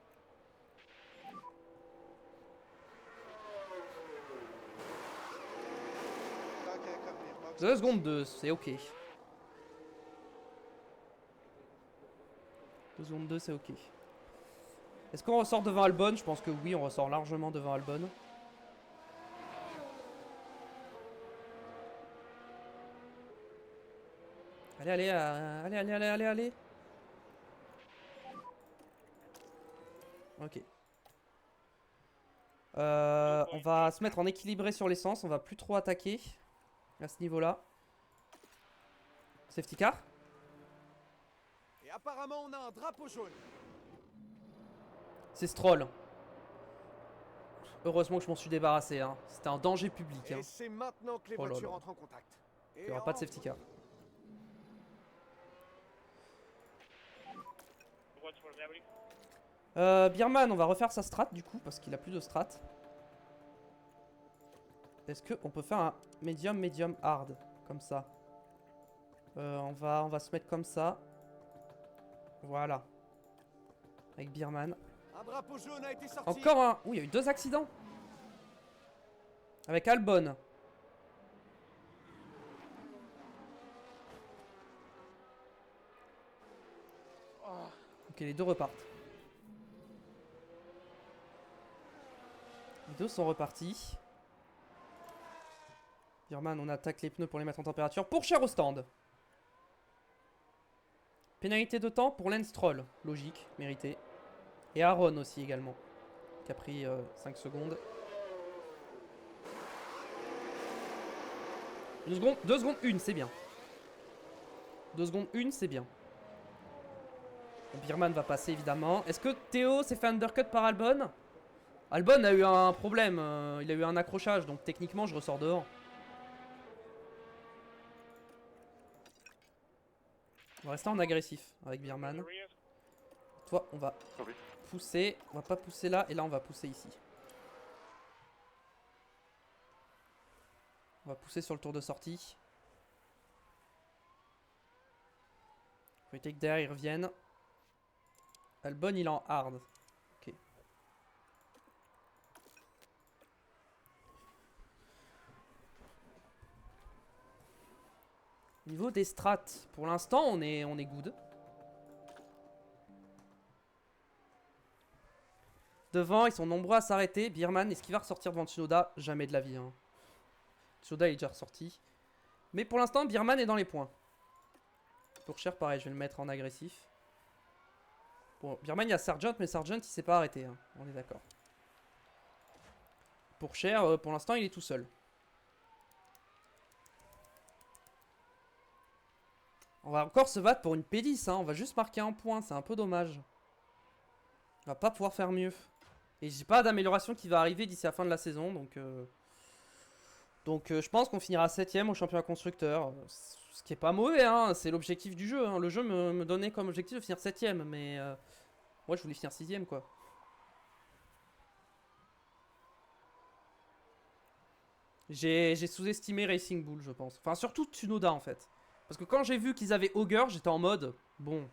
Okay, company of boxers. 2 secondes 2, c'est ok. 2 secondes 2, c'est ok. Est-ce qu'on ressort devant Albon? Je pense que oui, on ressort largement devant Albon. Allez, allez, allez, allez, allez, allez, allez. Ok. On va se mettre en équilibré sur l'essence, on va plus trop attaquer à ce niveau-là. Safety car. Et apparemment, on a un drapeau jaune. C'est Stroll. Heureusement que je m'en suis débarrassé, hein. C'était un danger public. Hein. Et c'est maintenant que les Oh là voitures là. entrent en contact. Il n'y aura pas de safety car. What's for the Birman, on va refaire sa strat du coup, parce qu'il a plus de strat. Est-ce qu'on peut faire un medium, medium, hard, comme ça? On va se mettre comme ça. Voilà. Avec Birman. Un drapeau jaune a été sorti. Encore un. Ouh, il y a eu 2 accidents. Avec Albon. Ok, les 2 repartent. Les 2 sont repartis. Birman, on attaque les pneus pour les mettre en température. Pour cher au stand. Pénalité de temps pour Lance Stroll. Logique, mérité. Et Aaron aussi également. Qui a pris 5 secondes. 2 secondes, 2 secondes 1, c'est bien. 2 secondes 1, c'est bien. Birman va passer évidemment. Est-ce que Théo s'est fait undercut par Albon? Albon a eu un problème. Il a eu un accrochage, donc techniquement je ressors dehors. On va rester en agressif avec Birman. rear? Toi, on va pousser. On va pas pousser là, et là on va pousser ici. On va pousser sur le tour de sortie. Faut éviter que derrière ils reviennent. Albon il est en hard. Ok. Niveau des strats, pour l'instant on est good. Devant, ils sont nombreux à s'arrêter. Birman, est-ce qu'il va ressortir devant Tsunoda? Jamais de la vie. Hein. Tsunoda est déjà ressorti. Mais pour l'instant, Birman est dans les points. Pour Cher, pareil, je vais le mettre en agressif. Bon, Birman, il y a Sargent, mais Sargent, il s'est pas arrêté. Hein. On est d'accord. Pour Cher, pour l'instant, il est tout seul. On va encore se battre pour une P10. Hein. On va juste marquer un point. C'est un peu dommage. On va pas pouvoir faire mieux. Et j'ai pas d'amélioration qui va arriver d'ici la fin de la saison. Donc je pense qu'on finira 7ème au championnat constructeur. Ce qui est pas mauvais, hein. C'est l'objectif du jeu. Hein. Le jeu me donnait comme objectif de finir 7ème. Mais moi je voulais finir 6ème quoi. J'ai sous-estimé Racing Bull, je pense. Enfin, surtout Tsunoda en fait. Parce que quand j'ai vu qu'ils avaient Auger, j'étais en mode. Bon.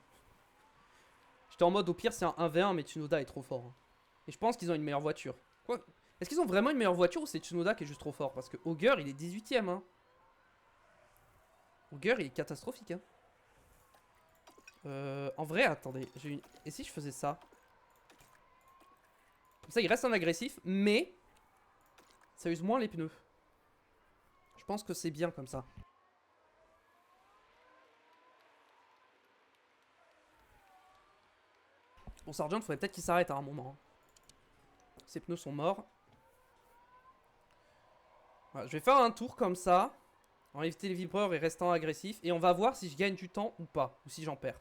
J'étais en mode au pire c'est un 1v1, mais Tsunoda est trop fort. Hein. Et je pense qu'ils ont une meilleure voiture. Quoi? Est-ce qu'ils ont vraiment une meilleure voiture ou c'est Tsunoda qui est juste trop fort? Parce que Auger il est 18ème. Hein. Auger il est catastrophique. Hein. En vrai, attendez. Et si je faisais ça? Comme ça il reste en agressif, mais ça use moins les pneus. Je pense que c'est bien comme ça. Bon, Sargent, faudrait peut-être qu'il s'arrête à un moment. Ses pneus sont morts. Voilà, je vais faire un tour comme ça. En éviter les vibreurs et restant agressif. Et on va voir si je gagne du temps ou pas. Ou si j'en perds.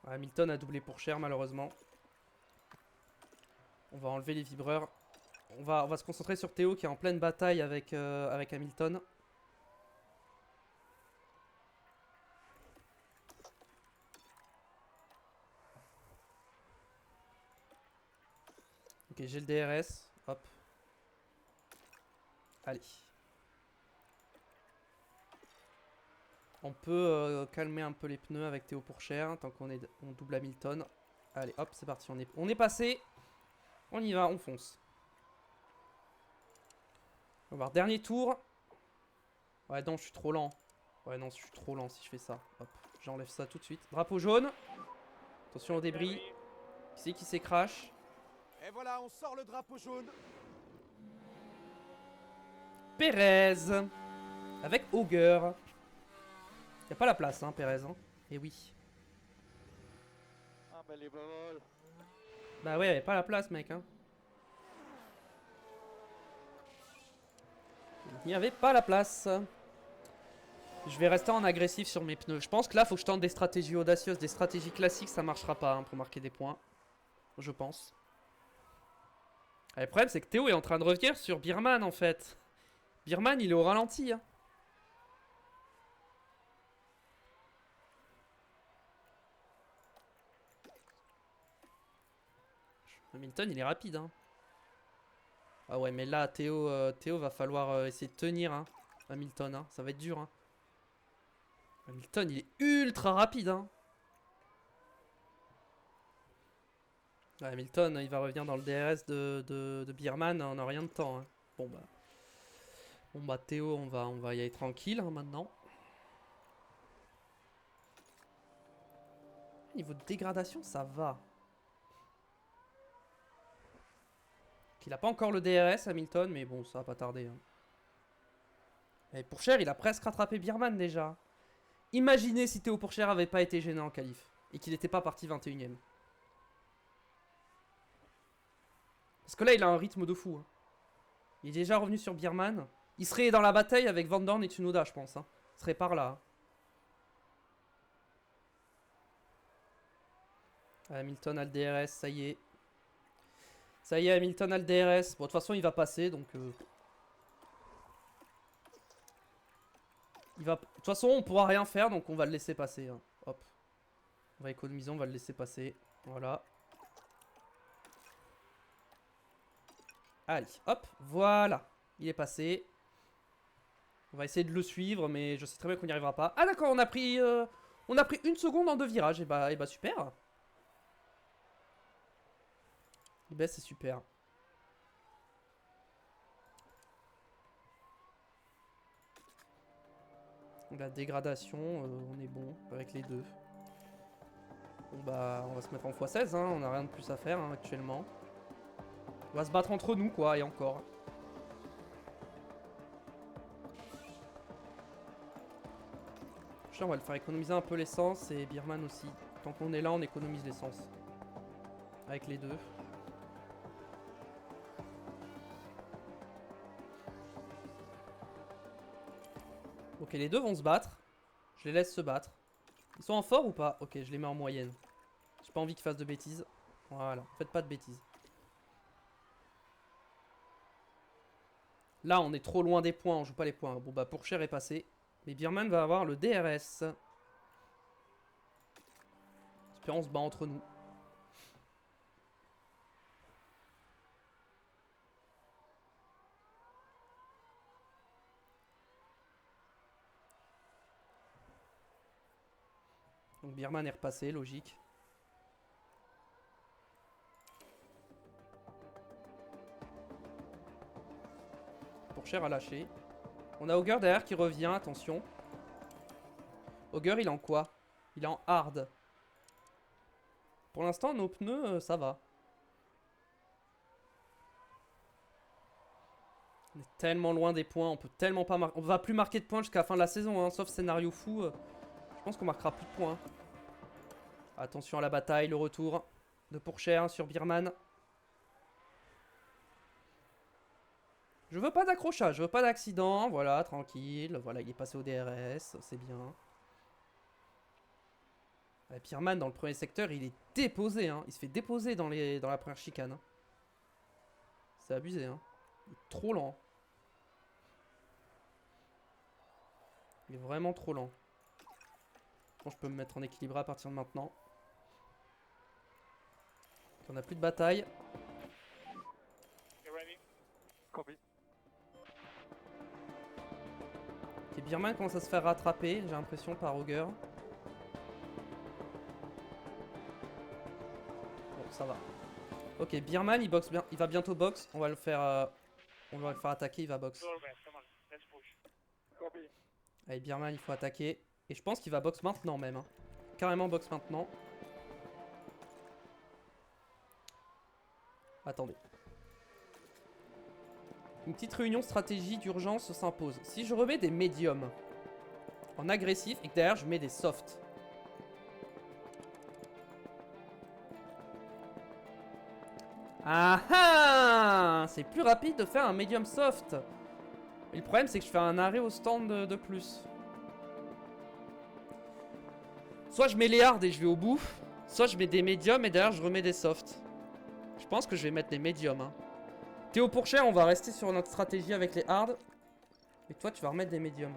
Voilà, Hamilton a doublé pour cher malheureusement. On va enlever les vibreurs. On va se concentrer sur Théo qui est en pleine bataille avec Hamilton. Ok, j'ai le DRS. Hop. Allez. On peut calmer un peu les pneus avec Théo Pourchère tant qu'on est on double Hamilton. Allez, hop, c'est parti. On est passé. On y va, on fonce. On va voir, dernier tour. Ouais, non, je suis trop lent. Ouais, non, je suis trop lent si je fais ça. Hop, j'enlève ça tout de suite. Drapeau jaune. Attention au débris. Qui c'est qui s'écrache? Et voilà, on sort le drapeau jaune. Pérez. Avec Auger. Y'a pas la place, hein, Pérez. Hein. Et oui. Ah, mais les vols. Bah ouais, y'avait pas la place, mec. Hein. Il n'y avait pas la place. Je vais rester en agressif sur mes pneus. Je pense que là, faut que je tente des stratégies audacieuses. Des stratégies classiques, ça marchera pas hein, pour marquer des points. Je pense. Et le problème, c'est que Théo est en train de revenir sur Birman, en fait. Birman, il est au ralenti. Hein. Hamilton, il est rapide. Hein. Ah ouais, mais là, Théo va falloir essayer de tenir. Hein. Hamilton, hein. Ça va être dur. Hein. Hamilton, il est ultra rapide. Hein. Ouais, Hamilton, il va revenir dans le DRS de Birman en un rien de temps. Hein. Bon bah Théo, on va y aller tranquille hein, maintenant. Niveau de dégradation, ça va. Il a pas encore le DRS, Hamilton, mais bon, ça va pas tarder. Hein. Et Pourchère, il a presque rattrapé Birman déjà. Imaginez si Théo Pourchère avait pas été gêné en qualif et qu'il n'était pas parti 21ème. Parce que là, il a un rythme de fou. Hein. Il est déjà revenu sur Birman. Il serait dans la bataille avec Van Dorn et Tsunoda, je pense. Hein. Il serait par là. Hein. Hamilton a le DRS, ça y est. Ça y est, Hamilton a le DRS. Bon, de toute façon, il va passer, donc... De toute façon, on pourra rien faire, donc on va le laisser passer. Hein. Hop. On va économiser, on va le laisser passer. Voilà. Allez, hop, voilà. Il est passé. On va essayer de le suivre, mais je sais très bien qu'on n'y arrivera pas. Ah d'accord, on a pris 1 seconde en 2 virages. Et bah super. Et bah c'est super. La dégradation, on est bon avec les deux. Bon bah on va se mettre en x16, hein, on a rien de plus à faire hein, actuellement. On va se battre entre nous quoi, et encore. On va le faire économiser un peu l'essence et Birman aussi. Tant qu'on est là, on économise l'essence. Avec les deux. Ok, les deux vont se battre. Je les laisse se battre. Ils sont en fort ou pas? Ok, je les mets en moyenne. J'ai pas envie qu'ils fassent de bêtises. Voilà, faites pas de bêtises. Là, on est trop loin des points, on joue pas les points. Bon bah, Pourchère est passé. Mais Birman va avoir le DRS. J'espère on se bat entre nous. Donc Birman est repassé, logique. Pourchère a lâché. On a Auger derrière qui revient, attention. Auger, il est en quoi? Il est en hard. Pour l'instant, nos pneus, ça va. On est tellement loin des points, on peut tellement pas marquer. On va plus marquer de points jusqu'à la fin de la saison, hein, sauf scénario fou. Je pense qu'on marquera plus de points. Attention à la bataille, le retour de Pourchère sur Birman. Je veux pas d'accrochage, je veux pas d'accident. Voilà, tranquille. Voilà, il est passé au DRS, c'est bien. Birman, dans le premier secteur, il est déposé. Hein. Il se fait déposer dans la première chicane. Hein. C'est abusé. Hein. Il est trop lent. Il est vraiment trop lent. Bon, je peux me mettre en équilibré à partir de maintenant. On n'a plus de bataille. Copy. Ok, Birman commence à se faire rattraper, j'ai l'impression, par Auger. Bon, ça va. Ok, Birman il boxe bien, il va bientôt box. On va le faire attaquer, il va box. Do our best, come on, let's push. Copy. Allez, Birman, il faut attaquer. Et je pense qu'il va box maintenant même. Hein. Carrément box maintenant. Attendez. Une petite réunion stratégie d'urgence s'impose. Si je remets des médiums en agressif et que derrière je mets des softs. Ah ah! C'est plus rapide de faire un medium soft. Mais le problème c'est que je fais un arrêt au stand de plus. Soit je mets les hard et je vais au bout, soit je mets des médiums et derrière je remets des softs. Je pense que je vais mettre des médiums. Hein. Théo Pourchère, on va rester sur notre stratégie avec les hard. Et toi tu vas remettre des médiums.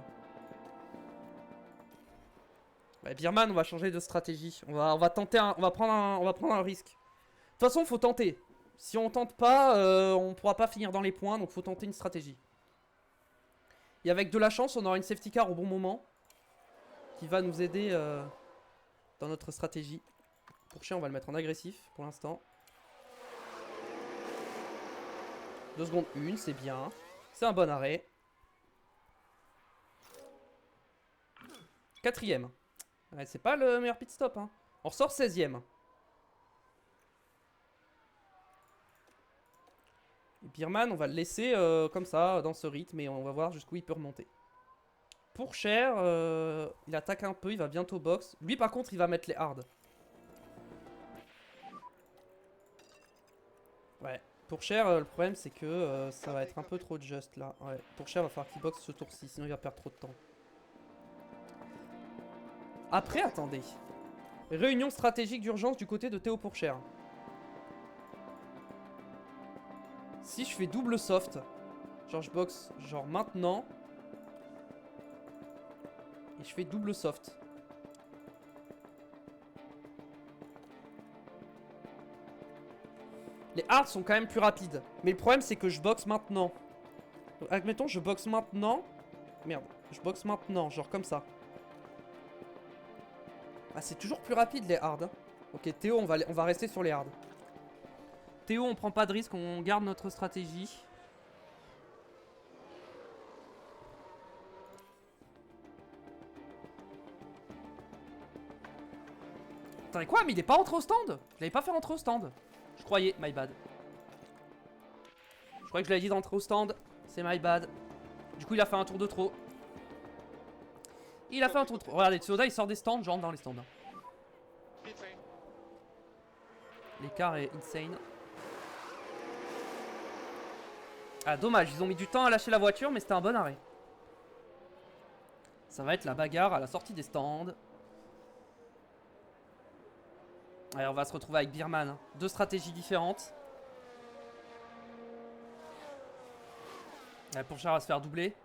Ouais, Birman, on va changer de stratégie. On va tenter on va prendre un risque. De toute façon, faut tenter. Si on tente pas, on pourra pas finir dans les points, donc faut tenter une stratégie. Et avec de la chance, on aura une safety car au bon moment. Qui va nous aider dans notre stratégie. Pourchère, on va le mettre en agressif pour l'instant. 2 secondes 1, c'est bien. C'est un bon arrêt. 4ème. Ouais, c'est pas le meilleur pit stop. Hein. On ressort 16ème. Et Birman, on va le laisser comme ça, dans ce rythme, et on va voir jusqu'où il peut remonter. Pourchère, il attaque un peu, il va bientôt box. Lui, par contre, il va mettre les hard. Ouais. Pourchère, le problème, c'est que ça va être un peu trop just, là. Ouais. Pourchère, va falloir qu'il boxe ce tour-ci, sinon il va perdre trop de temps. Après, attendez. Réunion stratégique d'urgence du côté de Théo Pourchère. Si je fais double soft, genre je boxe genre maintenant, et je fais double soft. Les hards sont quand même plus rapides. Mais le problème c'est que je boxe maintenant. Donc, admettons je boxe maintenant. Merde, je boxe maintenant, genre comme ça. Ah c'est toujours plus rapide les hards. Hein. Ok Théo on va rester sur les hards. Théo, on prend pas de risque, on garde notre stratégie. Attendez quoi? Mais il est pas rentré au stand? Je l'avais pas fait rentrer au stand. Je croyais, my bad. Je croyais que je l'avais dit d'entrer au stand. C'est my bad. Du coup, il a fait un tour de trop. Il a fait un tour de trop. Regardez, Tsunoda, il sort des stands, j'entre dans les stands. L'écart est insane. Ah dommage, ils ont mis du temps à lâcher la voiture mais c'était un bon arrêt. Ça va être la bagarre à la sortie des stands. Allez, on va se retrouver avec Birman. Hein. 2 stratégies différentes. Pourchère va se faire doubler.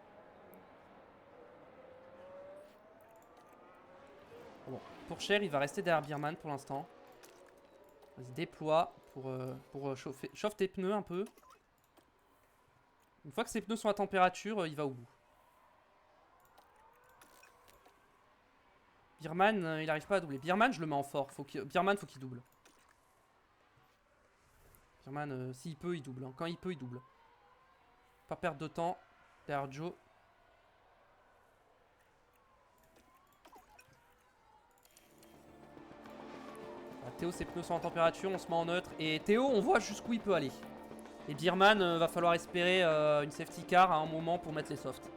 Bon, Pourchère il va rester derrière Birman pour l'instant. Vas-y, déploie pour chauffe tes pneus un peu. Une fois que ses pneus sont à température, il va au bout. Birman, il n'arrive pas à doubler. Birman, je le mets en fort. Birman, faut qu'il double. Birman, s'il peut, il double. Hein. Quand il peut, il double. Pas perdre de temps. Derrière Joe. Ah, Théo, ses pneus sont en température. On se met en neutre. Et Théo, on voit jusqu'où il peut aller. Et Birman, va falloir espérer une safety car à un moment pour mettre les softs.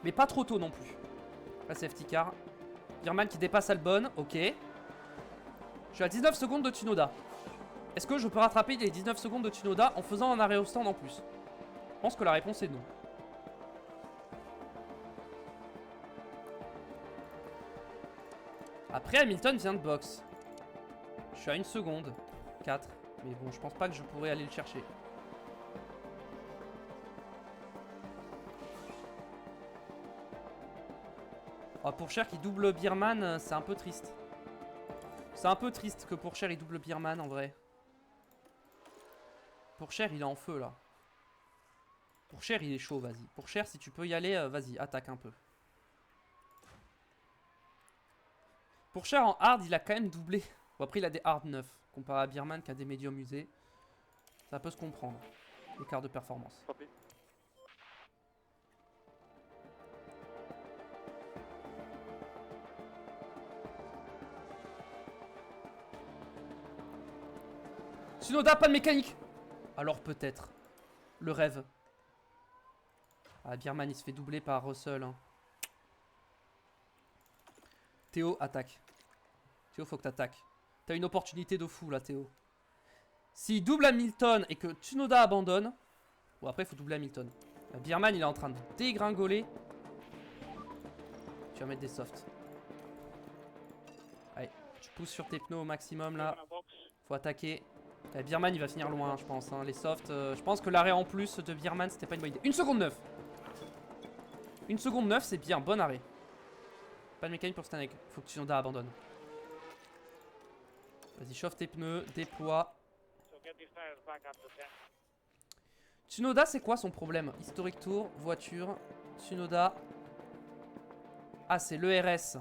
Mais pas trop tôt non plus. La safety car. Birman qui dépasse Albon, ok. Je suis à 19 secondes de Tsunoda. Est-ce que je peux rattraper les 19 secondes de Tsunoda en faisant un arrêt au stand en plus? Je pense que la réponse est non. Après, Hamilton vient de box. Je suis à 1 seconde. 4. Mais bon, je pense pas que je pourrais aller le chercher. Oh, Pourchère qui double Birman, c'est un peu triste. C'est un peu triste que Pourchère il double Birman en vrai. Pourchère il est en feu là. Pour Cher, il est chaud, vas-y. Pour Cher, si tu peux y aller, vas-y, attaque un peu. Pour Cher, en hard, il a quand même doublé. Bon, après, il a des hard 9, comparé à Birman qui a des médiums usés. Ça peut se comprendre, l'écart de performance. Copy. Tsunoda, pas de mécanique. Alors peut-être. Le rêve. Ah, Birman, il se fait doubler par Russell. Hein. Théo, attaque. Théo, faut que t'attaques. T'as une opportunité de fou là, Théo. S'il double Hamilton et que Tsunoda abandonne... Bon, après, il faut doubler Hamilton. Birman, il est en train de dégringoler. Tu vas mettre des softs. Allez, tu pousses sur tes pneus au maximum là. Faut attaquer. Birman, il va finir loin, je pense. Hein. Les softs, je pense que l'arrêt en plus de Birman, c'était pas une bonne idée. 1 seconde 9. 1 seconde 9, c'est bien. Bon arrêt. Pas de mécanique pour Stanek. Faut que Tsunoda abandonne. Vas-y, chauffe tes pneus, déploie. Tsunoda, c'est quoi son problème? Historic Tour, voiture, Tsunoda. Ah, c'est l'ERS.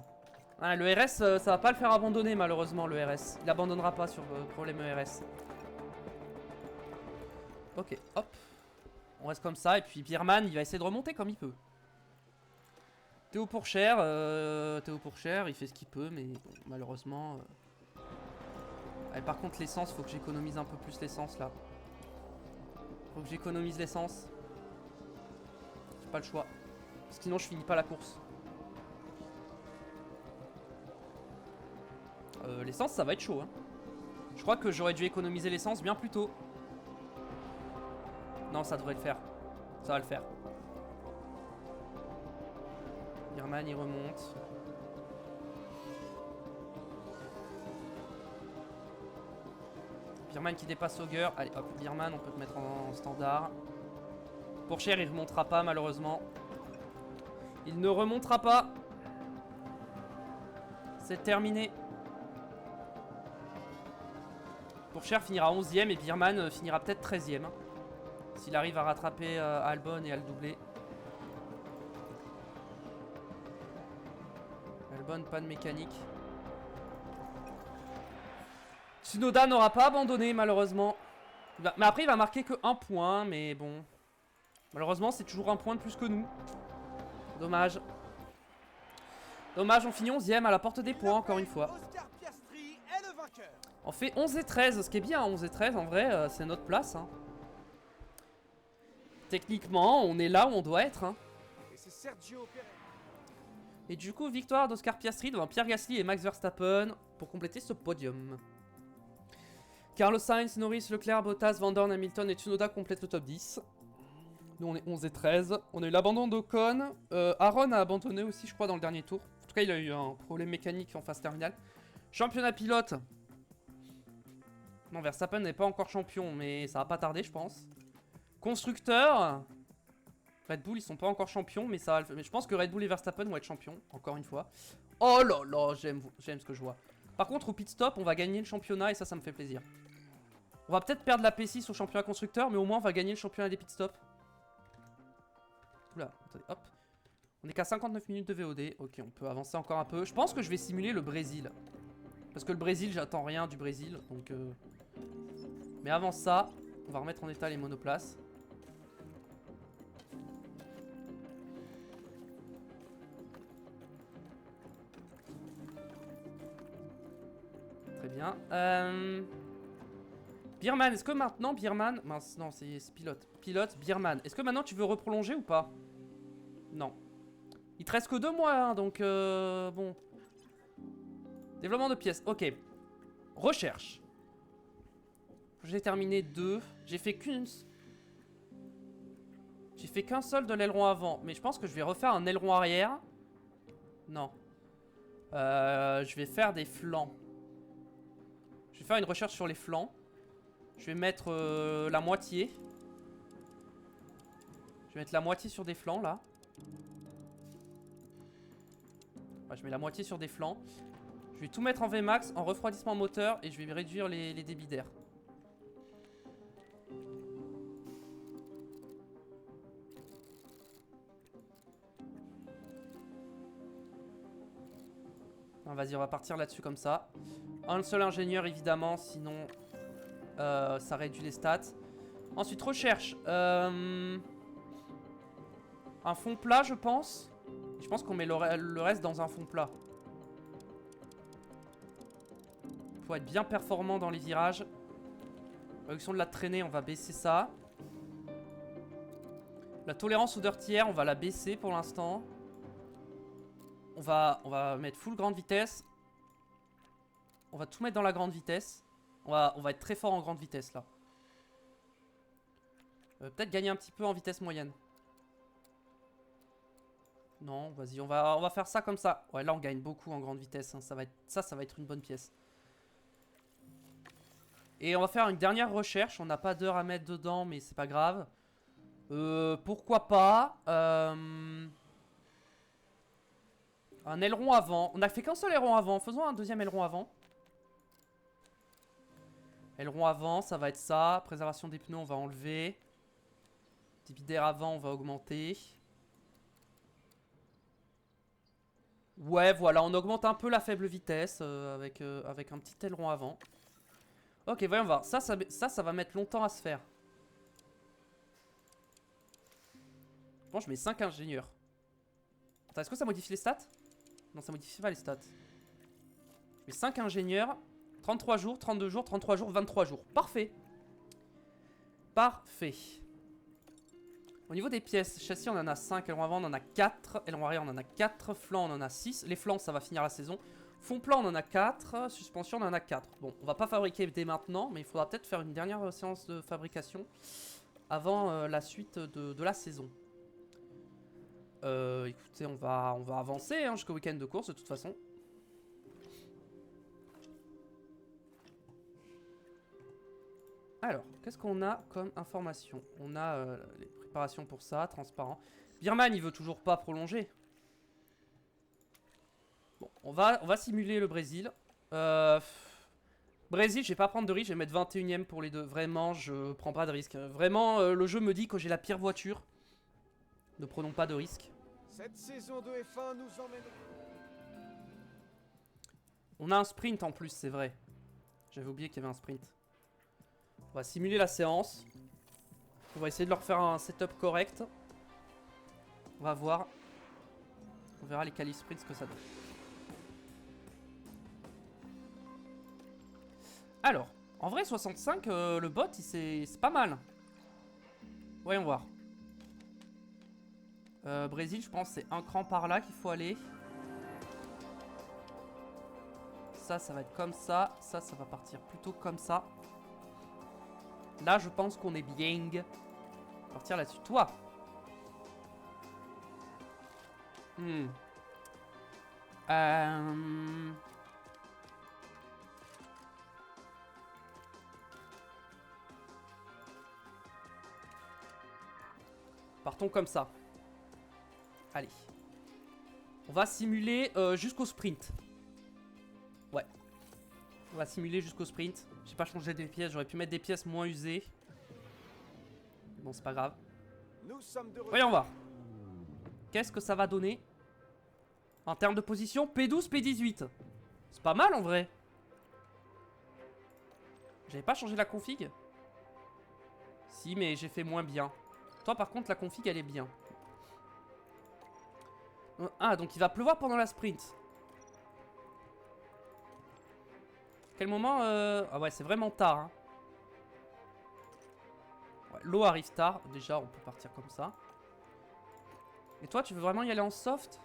Ah, le RS, ça va pas le faire abandonner malheureusement, le RS. Il abandonnera pas sur le problème ERS. Ok, hop. On reste comme ça, et puis Birman, il va essayer de remonter comme il peut. Théo Pourchère, il fait ce qu'il peut, mais bon, malheureusement... Allez, par contre, l'essence, faut que j'économise un peu plus l'essence, là. Faut que j'économise l'essence. J'ai pas le choix. Parce que sinon, je finis pas la course. L'essence, ça va être chaud, hein. Je crois que j'aurais dû économiser l'essence bien plus tôt. Non, ça devrait le faire. Ça va le faire. Birman, il remonte. Birman qui dépasse Auger. Allez, hop, Birman, on peut te mettre en standard. Pour Cher, il remontera pas, malheureusement. Il ne remontera pas. C'est terminé. Pour Cher finira 11ème et Birman finira peut-être 13ème. S'il arrive à rattraper Albon et à le doubler. Albon, pas de mécanique. Tsunoda n'aura pas abandonné malheureusement. Mais après il va marquer que 1 point. Mais bon. Malheureusement c'est toujours 1 point de plus que nous. Dommage. Dommage, on finit 11ème à la porte des points encore une fois. On fait 11 et 13, ce qui est bien, 11 et 13 en vrai, c'est notre place. Hein. Techniquement, on est là où on doit être. Hein. Et du coup, victoire d'Oscar Piastri devant Pierre Gasly et Max Verstappen pour compléter ce podium. Carlos Sainz, Norris, Leclerc, Bottas, Van Dorn, Hamilton et Tsunoda complètent le top 10. Nous, on est 11 et 13. On a eu l'abandon d'Ocon. Aaron a abandonné aussi, je crois, dans le dernier tour. En tout cas, il a eu un problème mécanique en phase terminale. Championnat pilote. Non, Verstappen n'est pas encore champion, mais ça va pas tarder, je pense. Constructeur. Red Bull, ils sont pas encore champions, mais ça va le faire. Mais je pense que Red Bull et Verstappen vont être champions, encore une fois. Oh là là, j'aime ce que je vois. Par contre, au pit stop, on va gagner le championnat et ça me fait plaisir. On va peut-être perdre la P6 au championnat constructeur, mais au moins on va gagner le championnat des pit stops. Oula, attendez, hop. On est qu'à 59 minutes de VOD. Ok, on peut avancer encore un peu. Je pense que je vais simuler le Brésil. Parce que le Brésil, j'attends rien du Brésil. Donc, mais avant ça, on va remettre en état les monoplaces. Très bien. Birman, est-ce que maintenant, Birman... Mince, non, c'est pilote. Pilote, Birman. Est-ce que maintenant tu veux reprolonger ou pas? Non. Il te reste que 2 mois, hein, donc bon. Développement de pièces, ok. Recherche. J'ai terminé 2. J'ai fait qu'une... J'ai fait qu'un seul de l'aileron avant. Mais je pense que je vais refaire un aileron arrière. Non. Je vais faire des flancs. Je vais faire une recherche sur les flancs. Je vais mettre la moitié. Je vais mettre la moitié sur des flancs, là. Ouais, je mets la moitié sur des flancs. Je vais tout mettre en Vmax, en refroidissement moteur, et je vais réduire les débits d'air. Vas-y, on va partir là-dessus comme ça. Un seul ingénieur, évidemment, sinon ça réduit les stats. Ensuite, recherche. Un fond plat, je pense. Je pense qu'on met le reste dans un fond plat. Faut être bien performant dans les virages. Réduction de la traînée, on va baisser ça. La tolérance aux dirty air, on va la baisser pour l'instant. On va mettre full grande vitesse. On va tout mettre dans la grande vitesse. On va être très fort en grande vitesse là. Peut-être gagner un petit peu en vitesse moyenne. Non, vas-y, on va faire ça comme ça. Ouais, là on gagne beaucoup en grande vitesse. Hein. Ça va être une bonne pièce. Et on va faire une dernière recherche. On n'a pas d'heure à mettre dedans, mais c'est pas grave. Pourquoi pas un aileron avant. On a fait qu'un seul aileron avant. Faisons un deuxième aileron avant. Aileron avant, ça va être ça. Préservation des pneus, on va enlever. Débit d'air avant, on va augmenter. Ouais, voilà, on augmente un peu la faible vitesse avec un petit aileron avant. Ok, voyons voir. Ça va mettre longtemps à se faire. Bon, je mets 5 ingénieurs. Attends, est-ce que ça modifie les stats? Non, ça modifie pas les stats. Je mets 5 ingénieurs. 33 jours, 32 jours, 33 jours, 23 jours. Parfait. Parfait. Au niveau des pièces, châssis, on en a 5. Aileron avant, on en a 4. Aileron arrière, on en a 4. Flanc, on en a 6. Les flancs, ça va finir la saison. Fond plat, on en a 4. Suspension, on en a 4. Bon, on va pas fabriquer dès maintenant, mais il faudra peut-être faire une dernière séance de fabrication avant la suite de la saison. Écoutez, on va avancer hein, jusqu'au week-end de course de toute façon. Alors, qu'est-ce qu'on a comme information? On a les préparations pour ça, transparent. Birman, il veut toujours pas prolonger. Bon, on va simuler le Brésil. Brésil, je vais pas prendre de risque, je vais mettre 21ème pour les deux. Vraiment, je prends pas de risque. Vraiment, le jeu me dit que j'ai la pire voiture. Ne prenons pas de risque. Cette saison de F1 nous emmène... On a un sprint en plus, c'est vrai. J'avais oublié qu'il y avait un sprint. On va simuler la séance. On va essayer de leur faire un setup correct. On va voir. On verra les qualifs sprint ce que ça donne. Alors, en vrai 65, le bot c'est pas mal. Voyons voir. Brésil, je pense c'est un cran par là qu'il faut aller. Ça va être comme ça. Ça va partir plutôt comme ça. Là, je pense qu'on est bien. On va partir là-dessus. Toi. Partons comme ça. Allez. On va simuler jusqu'au sprint. Ouais. On va simuler jusqu'au sprint. J'ai pas changé des pièces. J'aurais pu mettre des pièces moins usées. Bon, c'est pas grave. Voyons voir. Qu'est-ce que ça va donner en termes de position? P12, P18. C'est pas mal en vrai. J'avais pas changé la config? Si, mais j'ai fait moins bien. Toi, par contre, la config, elle est bien. Ah, donc il va pleuvoir pendant la sprint. Quel moment Ah ouais, c'est vraiment tard. Hein. Ouais, l'eau arrive tard. Déjà, on peut partir comme ça. Et toi, tu veux vraiment y aller en soft?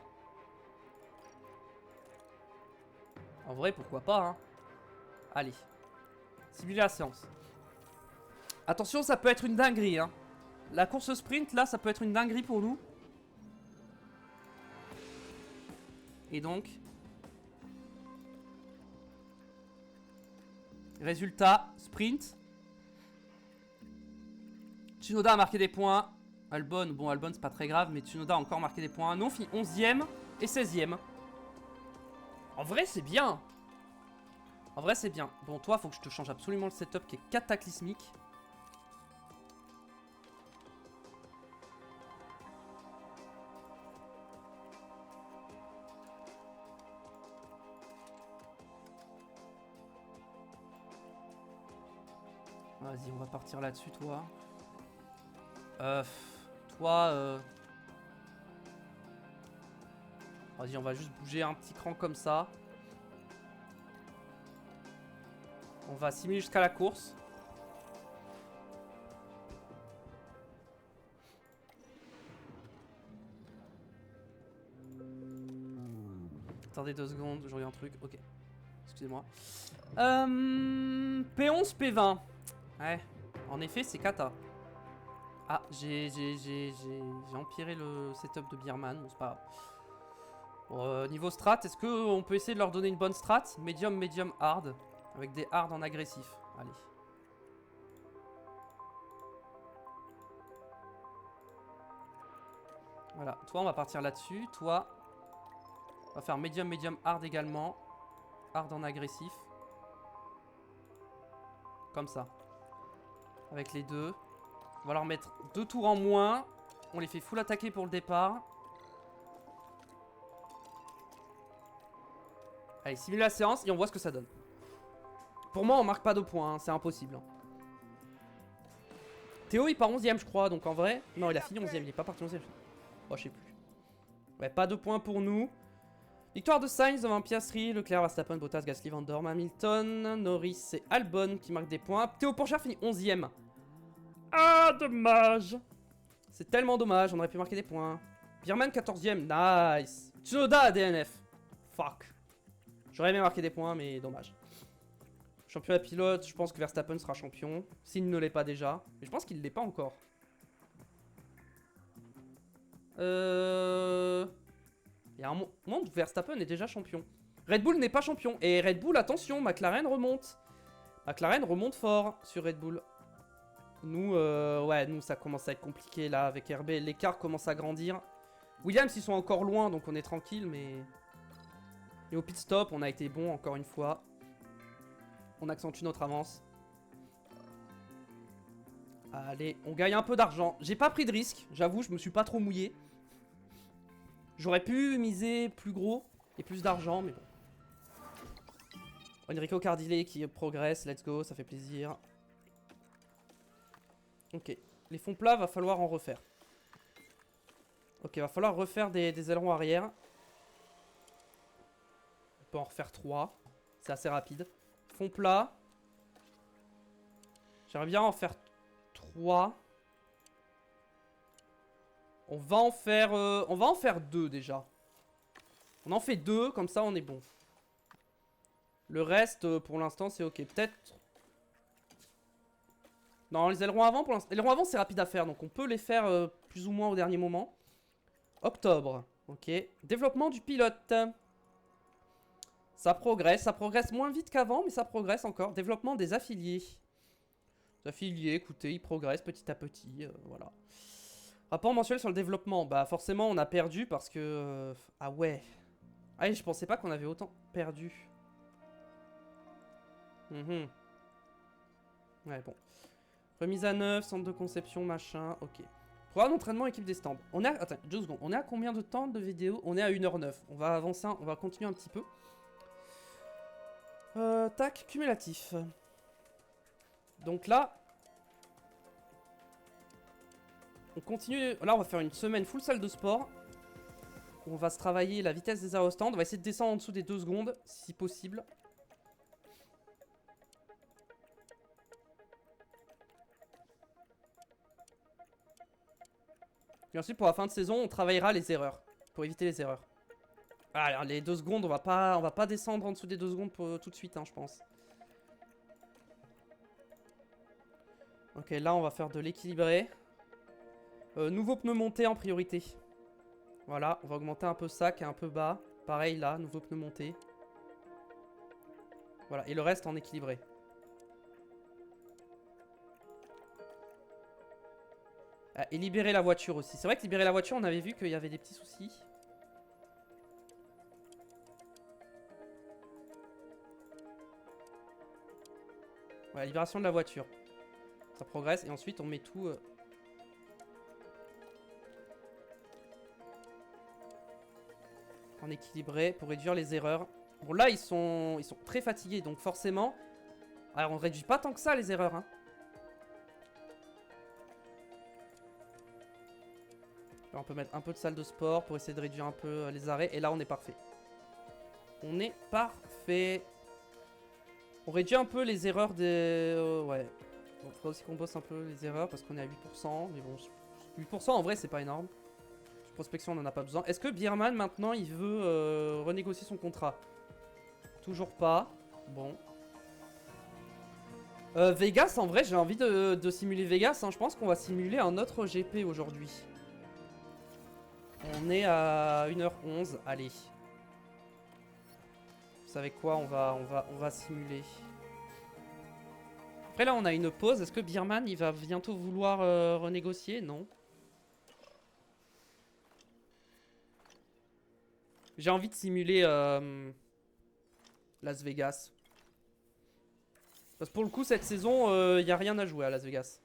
En vrai, pourquoi pas, hein. Allez. Simuler la séance. Attention, ça peut être une dinguerie, hein. La course sprint, là, ça peut être une dinguerie pour nous. Et donc... Résultat, sprint. Tsunoda a marqué des points. Albon, bon, Albon, c'est pas très grave, mais Tsunoda a encore marqué des points. Non, 11ème et 16ème. En vrai, c'est bien. En vrai, c'est bien. Bon, toi, faut que je te change absolument le setup qui est cataclysmique. Vas-y, on va partir là-dessus, toi. Toi, vas-y, on va juste bouger un petit cran comme ça. On va simuler jusqu'à la course. Attendez 2 secondes, je regarde un truc. Ok. Excusez-moi. P11, P20. Ouais. En effet, c'est kata. Ah, j'ai empiré le setup de Beerman. Bon, c'est pas grave. Niveau strat, est-ce qu'on peut essayer de leur donner une bonne strat? Medium, medium, hard. Avec des hard en agressif. Allez. Voilà. Toi, on va partir là-dessus. Toi, on va faire medium, medium, hard également. Hard en agressif. Comme ça. Avec les deux. On va leur mettre 2 tours en moins. On les fait full attaquer pour le départ. Allez, simule la séance et on voit ce que ça donne. Pour moi, on marque pas de points, hein, c'est impossible. Hein. Théo, il part 11ème, je crois, donc en vrai... Non, il a fini 11ème, il est pas parti 11ème. Oh, je sais plus. Ouais, pas de points pour nous. Victoire de Sainz devant Piastri, Leclerc, Verstappen, Bottas, Gasly, Van Dorn, Hamilton, Norris et Albon qui marquent des points. Théo Pourchère finit 11ème. Ah, dommage. C'est tellement dommage, on aurait pu marquer des points. Beerman 14ème, nice. Tsunoda DNF. Fuck. J'aurais aimé marquer des points, mais dommage. Championnat pilote, je pense que Verstappen sera champion. S'il ne l'est pas déjà. Mais je pense qu'il ne l'est pas encore. Il y a un moment où Verstappen est déjà champion. Red Bull n'est pas champion. Et Red Bull, attention, McLaren remonte. McLaren remonte fort sur Red Bull. Nous, ouais, nous, ça commence à être compliqué là avec RB. L'écart commence à grandir. Williams, ils sont encore loin, donc on est tranquille, mais... Et au pit stop, on a été bon encore une fois. On accentue notre avance. Allez, on gagne un peu d'argent. J'ai pas pris de risque, j'avoue, je me suis pas trop mouillé. J'aurais pu miser plus gros et plus d'argent, mais bon. Enrico Cardile qui progresse, let's go, ça fait plaisir. Ok, les fonds plats, va falloir en refaire. Ok, va falloir refaire des ailerons arrière. On peut en refaire 3, c'est assez rapide. Fond plat. J'aimerais bien en faire 3. On va en faire 2 déjà. On en fait 2, comme ça on est bon. Le reste, pour l'instant, c'est ok. Peut-être... Non, les ailerons avant, pour l'instant... Les ailerons avant, c'est rapide à faire, donc on peut les faire plus ou moins au dernier moment. Octobre, ok. Développement du pilote. Ça progresse moins vite qu'avant, mais ça progresse encore. Développement des affiliés. Les affiliés, écoutez, ils progressent petit à petit, voilà. Rapport mensuel sur le développement. Bah forcément, on a perdu parce que... ah ouais. Ah, je pensais pas qu'on avait autant perdu. Ouais, bon. Remise à neuf, centre de conception, machin, ok. Programme d'entraînement, équipe des stands. On est à... Attends, 2 secondes. On est à combien de temps de vidéo? On est à 1h09. On va avancer, on va continuer un petit peu. Tac, cumulatif. Donc là... On continue... Là, on va faire une semaine full salle de sport. Où on va se travailler la vitesse des aérostands. On va essayer de descendre en dessous des 2 secondes, si possible. Et ensuite, pour la fin de saison, on travaillera les erreurs. Pour éviter les erreurs. Alors, les 2 secondes, on va pas descendre en dessous des 2 secondes pour, tout de suite, hein, je pense. Ok, là, on va faire de l'équilibré. Nouveau pneu monté en priorité. Voilà, on va augmenter un peu ça qui est un peu bas. Pareil, là, nouveau pneu monté. Voilà, et le reste en équilibré. Ah, et libérer la voiture aussi. C'est vrai que libérer la voiture, on avait vu qu'il y avait des petits soucis. Voilà, libération de la voiture. Ça progresse et ensuite on met tout... en équilibré pour réduire les erreurs. Bon là ils sont très fatigués donc forcément... Alors on réduit pas tant que ça les erreurs hein. On peut mettre un peu de salle de sport pour essayer de réduire un peu les arrêts. Et là, on est parfait. On est parfait. On réduit un peu les erreurs des... ouais. Bon, faudra aussi qu'on bosse un peu les erreurs parce qu'on est à 8%. Mais bon, 8% en vrai, c'est pas énorme. Prospection, on n'en a pas besoin. Est-ce que Bierman, maintenant, il veut renégocier son contrat? Toujours pas. Bon. Vegas, en vrai, j'ai envie de simuler Vegas. Hein. Je pense qu'on va simuler un autre GP aujourd'hui. On est à 1h11. Allez. Vous savez quoi? On va simuler. Après, là, on a une pause. Est-ce que Bierman, il va bientôt vouloir renégocier? Non. J'ai envie de simuler Las Vegas. Parce que pour le coup, cette saison, il n'y a rien à jouer à Las Vegas.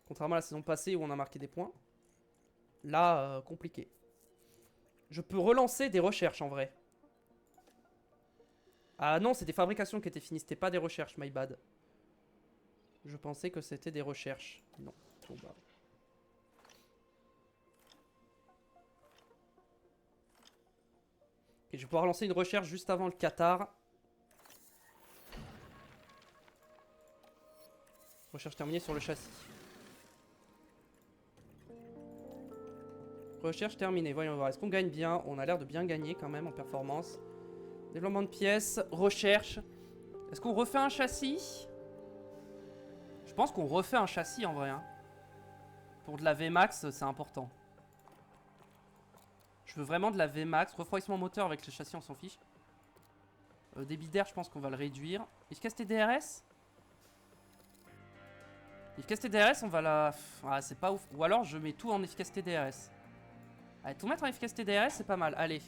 Contrairement à la saison passée où on a marqué des points. Là, compliqué. Je peux relancer des recherches en vrai. Ah non, c'est des fabrications qui étaient finies. C'était pas des recherches, my bad. Je pensais que c'était des recherches. Non. Bon bah. Ok, je vais pouvoir lancer une recherche juste avant le Qatar. Recherche terminée sur le châssis. Recherche terminée. Voyons voir. Est-ce qu'on gagne bien? On a l'air de bien gagner quand même en performance. Développement de pièces. Recherche. Est-ce qu'on refait un châssis? Je pense qu'on refait un châssis en vrai. Hein. Pour de la VMAX, c'est important. Je veux vraiment de la VMAX. Refroidissement moteur avec le châssis, on s'en fiche. Débit d'air, je pense qu'on va le réduire. Efficacité DRS? Efficacité DRS, on va la... Ah, c'est pas ouf. Ou alors, je mets tout en efficacité DRS. Allez, tout mettre en efficacité DRS, c'est pas mal. Allez,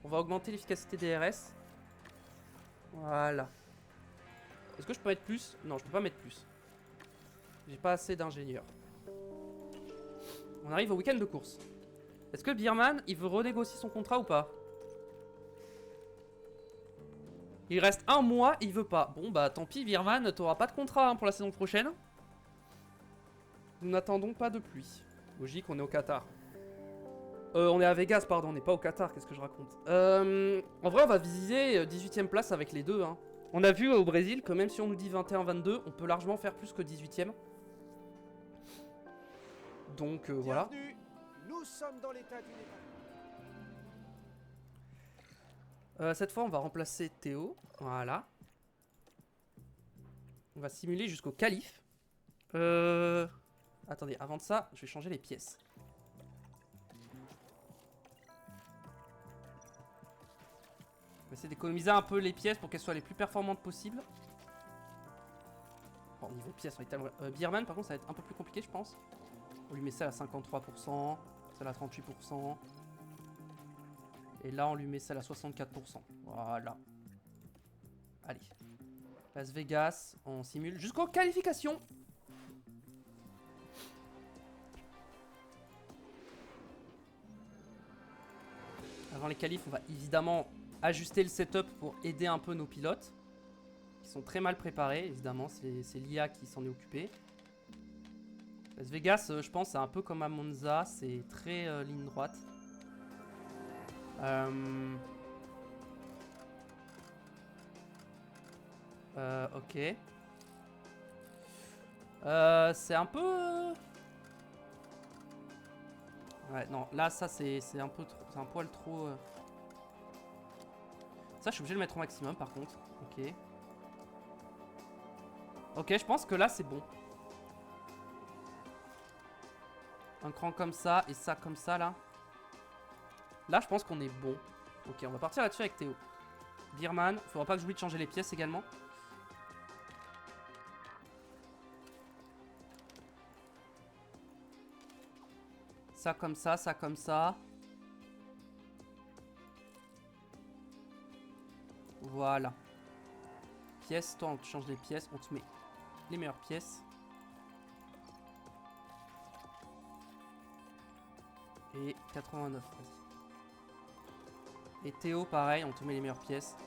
on va augmenter l'efficacité DRS. Voilà. Est-ce que je peux mettre plus? Non, je peux pas mettre plus. J'ai pas assez d'ingénieurs. On arrive au week-end de course. Est-ce que Bierman, il veut renégocier son contrat ou pas? Il reste un mois, il veut pas. Bon bah tant pis Bierman, t'auras pas de contrat hein, pour la saison prochaine. Nous n'attendons pas de pluie. Logique, on est au Qatar. On est à Vegas, pardon, on n'est pas au Qatar, qu'est-ce que je raconte? En vrai, on va viser 18ème place avec les deux. Hein. On a vu au Brésil que même si on nous dit 21-22, on peut largement faire plus que 18ème. Donc voilà. Nous sommes dans l'état d'une Cette fois, on va remplacer Théo. Voilà. On va simuler jusqu'au calife. Attendez, avant de ça, je vais changer les pièces. On va essayer d'économiser un peu les pièces pour qu'elles soient les plus performantes possibles. Bon, niveau pièces, on est tellement... Bierman, par contre, ça va être un peu plus compliqué, je pense. On lui met ça à 53%, celle à 38%. Et là, on lui met celle à 64%. Voilà. Allez. Las Vegas, on simule jusqu'aux qualifications. Avant les qualifs, on va évidemment ajuster le setup pour aider un peu nos pilotes. Qui sont très mal préparés, évidemment. C'est l'IA qui s'en est occupé. Las Vegas, je pense, c'est un peu comme à Monza. C'est très ligne droite. Ok. C'est un peu... Ouais, non, là, ça, c'est un peu trop... C'est un poil trop... Ça, je suis obligé de le mettre au maximum, par contre. Ok. Ok, je pense que là, c'est bon. Un cran comme ça, et ça comme ça, là. Là, je pense qu'on est bon. Ok, on va partir là-dessus avec Théo. Bierman, faudra pas que j'oublie de changer les pièces également. Ça comme ça, ça comme ça. Voilà. Pièces, toi on te change les pièces, on te met les meilleures pièces. Et 89, vas-y. Et Théo, pareil, on te met les meilleures pièces.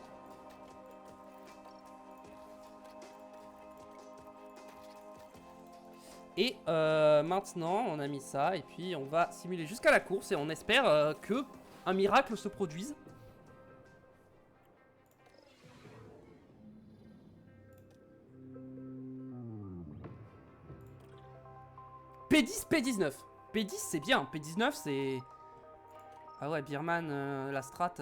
Et maintenant, on a mis ça. Et puis, on va simuler jusqu'à la course. Et on espère que un miracle se produise. P10, P19. P10, c'est bien. P19, c'est... Ah ouais, Birman, la strat...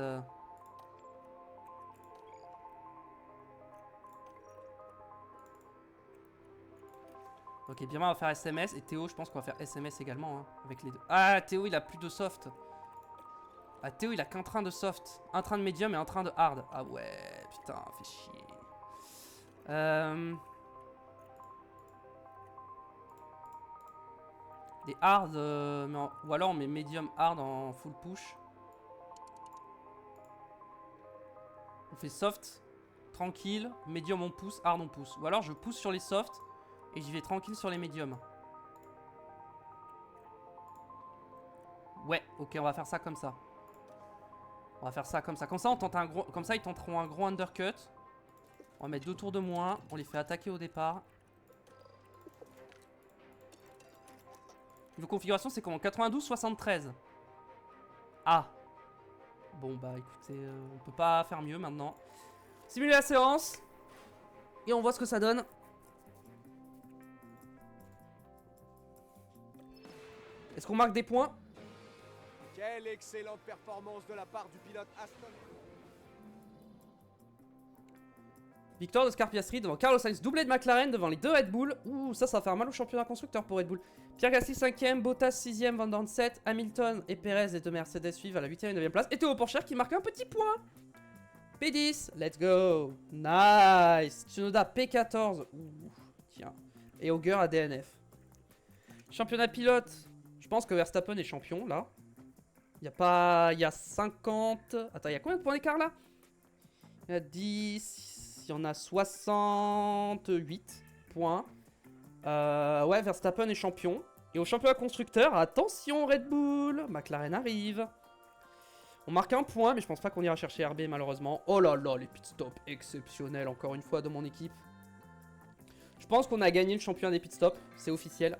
Ok, Birman va faire SMS. Et Théo, je pense qu'on va faire SMS également. Hein, avec les deux. Ah, Théo, il a plus de soft. Ah, Théo, il a qu'un train de soft. Un train de médium et un train de hard. Ah ouais, putain, fait chier. Des hard, ou alors on met medium hard en full push. On fait soft, tranquille, medium on pousse, hard on pousse. Ou alors je pousse sur les softs et j'y vais tranquille sur les médiums. Ouais, ok, on va faire ça comme ça. On va faire ça comme ça. Comme ça, on tente un gros, comme ça ils tenteront un gros undercut. On va mettre 2 tours de moins. On les fait attaquer au départ. Niveau configuration, c'est comment? 92-73. Ah. Bon, bah écoutez, on peut pas faire mieux maintenant. Simuler la séance. Et on voit ce que ça donne. Est-ce qu'on marque des points? Quelle excellente performance de la part du pilote Aston. Victoire de Scarpiastri devant Carlos Sainz, doublé de McLaren devant les 2 Red Bull. Ouh, ça va faire mal au championnat constructeur pour Red Bull. Pierre Gasly 5ème, Bottas 6ème, Van Dorn 7, Hamilton et Perez, les 2 Mercedes suivent à la 8ème et 9ème place. Et Théo Pourchaire qui marque un petit point. P10, let's go. Nice. Tsunoda P14. Ouh, tiens. Et Auger à DNF. Championnat pilote. Je pense que Verstappen est champion là. Il y a pas... Il y a 50... Attends, il y a combien de points d'écart là? Il y a 10... Il y en a 68 points. Ouais, Verstappen est champion. Et au championnat constructeur, attention Red Bull, McLaren arrive. On marque un point, mais je pense pas qu'on ira chercher RB malheureusement. Oh là là, les pit stops exceptionnels encore une fois de mon équipe. Je pense qu'on a gagné le championnat des pit stops, c'est officiel.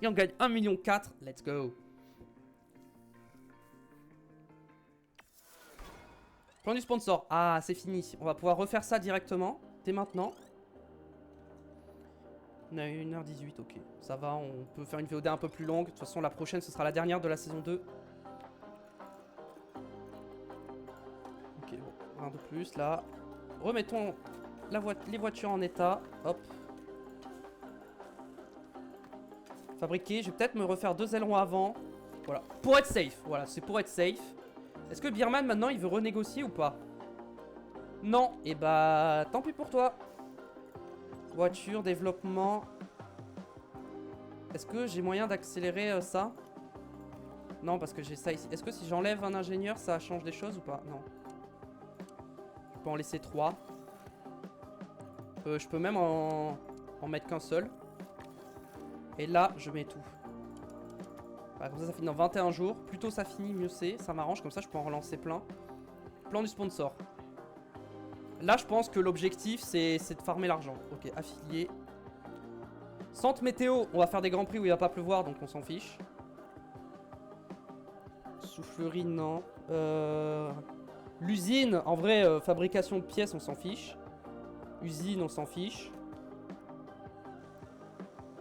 Et on gagne 1,4 million, let's go. Plan du sponsor. Ah, c'est fini. On va pouvoir refaire ça directement. Dès maintenant. On a 1h18, ok. Ça va, on peut faire une VOD un peu plus longue. De toute façon, la prochaine, ce sera la dernière de la saison 2. Ok, bon. Un de plus, là. Remettons les voitures en état. Hop. Fabriquer. Je vais peut-être me refaire 2 ailerons avant. Voilà. Pour être safe. Voilà, c'est pour être safe. Est-ce que Birman, maintenant, il veut renégocier ou pas? Non. Et bah, tant pis pour toi. Voiture, développement. Est-ce que j'ai moyen d'accélérer ça? Non, parce que j'ai ça ici. Est-ce que si j'enlève un ingénieur, ça change des choses ou pas? Non. Je peux en laisser 3. Je peux même en mettre qu'un seul. Et là, je mets tout. Voilà, comme ça finit dans 21 jours. Plus tôt ça finit, mieux c'est. Ça m'arrange, comme ça je peux en relancer plein. Plan du sponsor. Là, je pense que l'objectif, c'est de farmer l'argent. Ok, affilié. Centre météo, on va faire des grands prix où il va pas pleuvoir, donc on s'en fiche. Soufflerie, non. L'usine, en vrai, fabrication de pièces, on s'en fiche. Usine, on s'en fiche.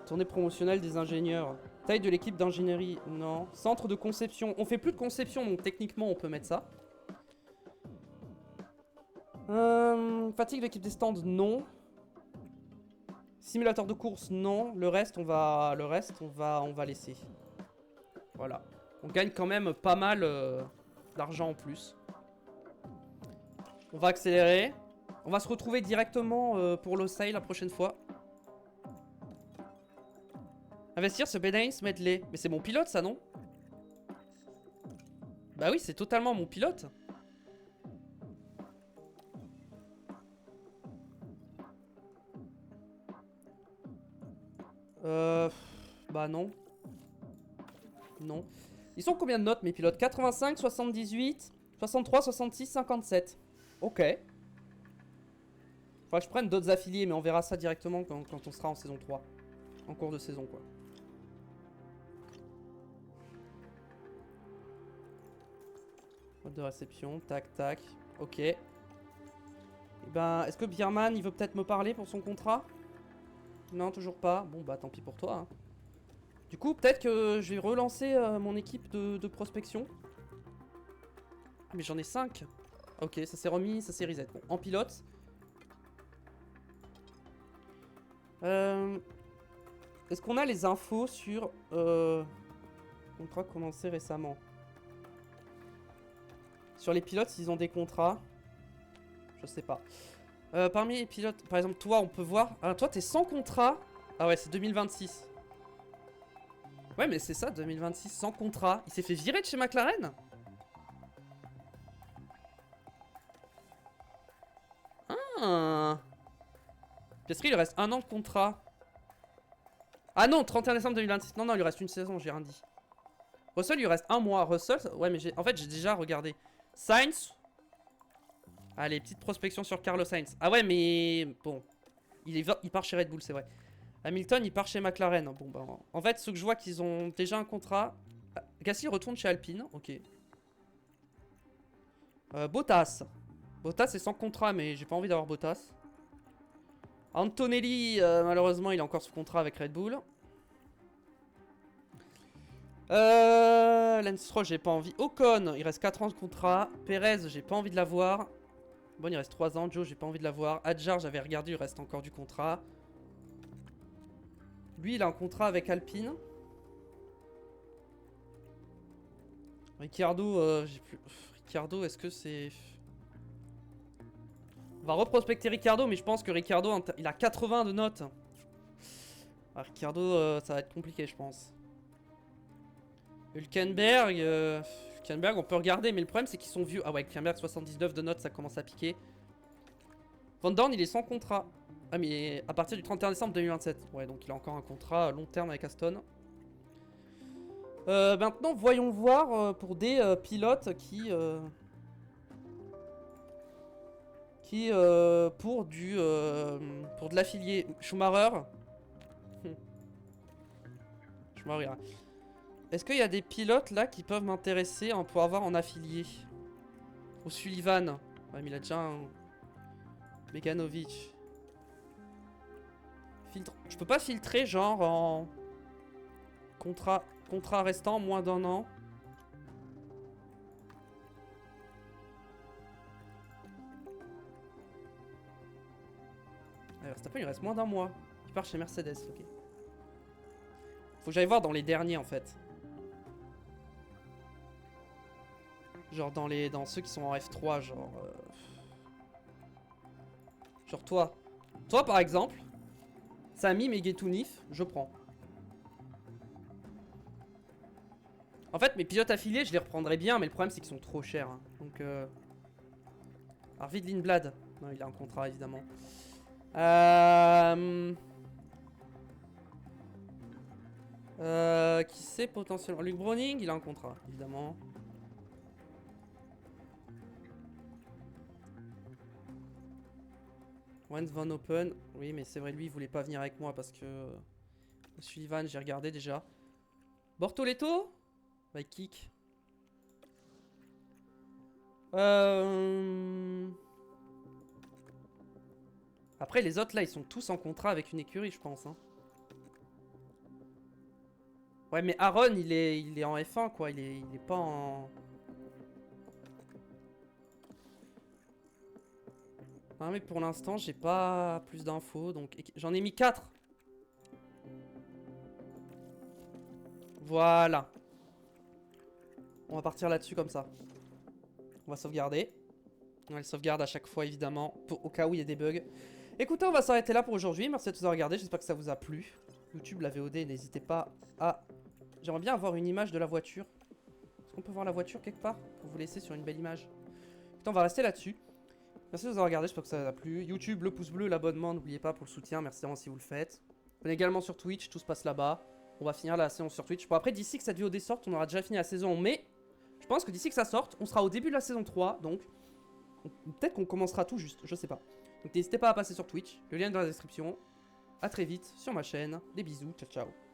Tournée promotionnelle des ingénieurs. Taille de l'équipe d'ingénierie, non. Centre de conception, on fait plus de conception, donc techniquement, on peut mettre ça. Fatigue de l'équipe des stands, non. Simulateur de course, non. Le reste, on va laisser. Voilà. On gagne quand même pas mal d'argent en plus. On va accélérer. On va se retrouver directement pour l'Osai la prochaine fois. Investir ce Benhains Medley. Mais c'est mon pilote, ça, non? Bah oui, c'est totalement mon pilote. Bah non. Non. Ils sont combien de notes, mes pilotes? 85, 78, 63, 66, 57. Ok. Faudra que je prenne d'autres affiliés, mais on verra ça directement quand on sera en saison 3. En cours de saison, quoi. Mode de réception, tac, tac. Ok. Et ben, est-ce que Bierman, il veut peut-être me parler pour son contrat? Non, toujours pas. Bon, bah tant pis pour toi. Hein. Du coup, peut-être que je vais relancer mon équipe de prospection. Ah, mais j'en ai 5. Ok, ça s'est remis, ça s'est reset. Bon, en pilote. Est-ce qu'on a les infos sur contrat commencé récemment? Sur les pilotes, s'ils ont des contrats. Je sais pas. Parmi les pilotes, par exemple, toi, on peut voir. Ah, toi, t'es sans contrat. Ah ouais, c'est 2026. Ouais, mais c'est ça, 2026, sans contrat. Il s'est fait virer de chez McLaren? Ah. Piastri, il lui reste 1 an de contrat. Ah non, 31 décembre 2026. Non, non, il lui reste une saison, j'ai rien dit. Russell, il lui reste 1 mois. Russell, ouais, mais en fait, j'ai déjà regardé. Sainz. Allez, petite prospection sur Carlos Sainz. Ah ouais, mais bon. Il part chez Red Bull, c'est vrai. Hamilton, il part chez McLaren. Bon, bah, en fait, ceux que je vois qu'ils ont déjà un contrat. Gasly retourne chez Alpine. Ok. Bottas. Bottas est sans contrat, mais j'ai pas envie d'avoir Bottas. Antonelli, malheureusement, il est encore sous contrat avec Red Bull. Lance Stroll, j'ai pas envie. Ocon, il reste 4 ans de contrat. Perez, j'ai pas envie de l'avoir. Bon, il reste 3 ans. Joe, j'ai pas envie de l'avoir. Adjar, j'avais regardé, il reste encore du contrat. Lui, il a un contrat avec Alpine. Ricciardo, j'ai plus. Ricciardo, est-ce que c'est. On va reprospecter Ricciardo, mais je pense que Ricciardo, il a 80 de notes. Ah, Ricciardo, ça va être compliqué, je pense. Hülkenberg, Hülkenberg, on peut regarder, mais le problème, c'est qu'ils sont vieux. Ah ouais, Hülkenberg, 79 de notes, ça commence à piquer. Van Dorn, il est sans contrat. Ah, mais à partir du 31 décembre 2027. Ouais, donc il a encore un contrat long terme avec Aston. Maintenant, voyons voir pour des pilotes qui pour de l'affilié. Schumacher. Schumacher. Est-ce qu'il y a des pilotes là qui peuvent m'intéresser pour avoir en affilié? O'Sullivan. Ouais, mais il a déjà un. Meganovic. Je peux pas filtrer genre en contrat restant moins d'1 an. Verstappen, il reste moins d'1 mois. Il part chez Mercedes, ok. Faut que j'aille voir dans les derniers en fait. Genre dans ceux qui sont en F3, genre. Genre toi. Toi par exemple. Sami Megetounif, je prends. En fait, mes pilotes affiliés, je les reprendrais bien, mais le problème c'est qu'ils sont trop chers. Hein. Donc. Arvid Lindblad. Non, il a un contrat évidemment. Qui c'est potentiellement? Luke Browning, il a un contrat, évidemment. Wens Van Open. Oui, mais c'est vrai, lui, il voulait pas venir avec moi parce que. Sullivan, j'ai regardé déjà. Bortoletto? Bah, kick. Après, les autres, là, ils sont tous en contrat avec une écurie, je pense. Hein. Ouais, mais Aaron, il est en F1, quoi. Il est pas en... Non, mais pour l'instant, j'ai pas plus d'infos. Donc, j'en ai mis 4. Voilà. On va partir là-dessus, comme ça. On va sauvegarder. On le sauvegarde à chaque fois, évidemment, au cas où il y a des bugs. Écoutez, on va s'arrêter là pour aujourd'hui. Merci à tous d'avoir regardé. J'espère que ça vous a plu. YouTube, la VOD, n'hésitez pas à... J'aimerais bien avoir une image de la voiture. Est-ce qu'on peut voir la voiture quelque part? Pour vous laisser sur une belle image. Écoutez, on va rester là-dessus. Merci de vous avoir regardé. J'espère que ça vous a plu. YouTube, le pouce bleu, l'abonnement, n'oubliez pas pour le soutien. Merci vraiment si vous le faites. Venez également sur Twitch. Tout se passe là-bas. On va finir la séance sur Twitch. Bon, après, d'ici que cette VOD sorte, on aura déjà fini la saison en mai. Je pense que d'ici que ça sorte, on sera au début de la saison 3. Donc, peut-être qu'on commencera tout juste. Je sais pas. Donc n'hésitez pas à passer sur Twitch, le lien est dans la description. A très vite sur ma chaîne, des bisous, ciao ciao.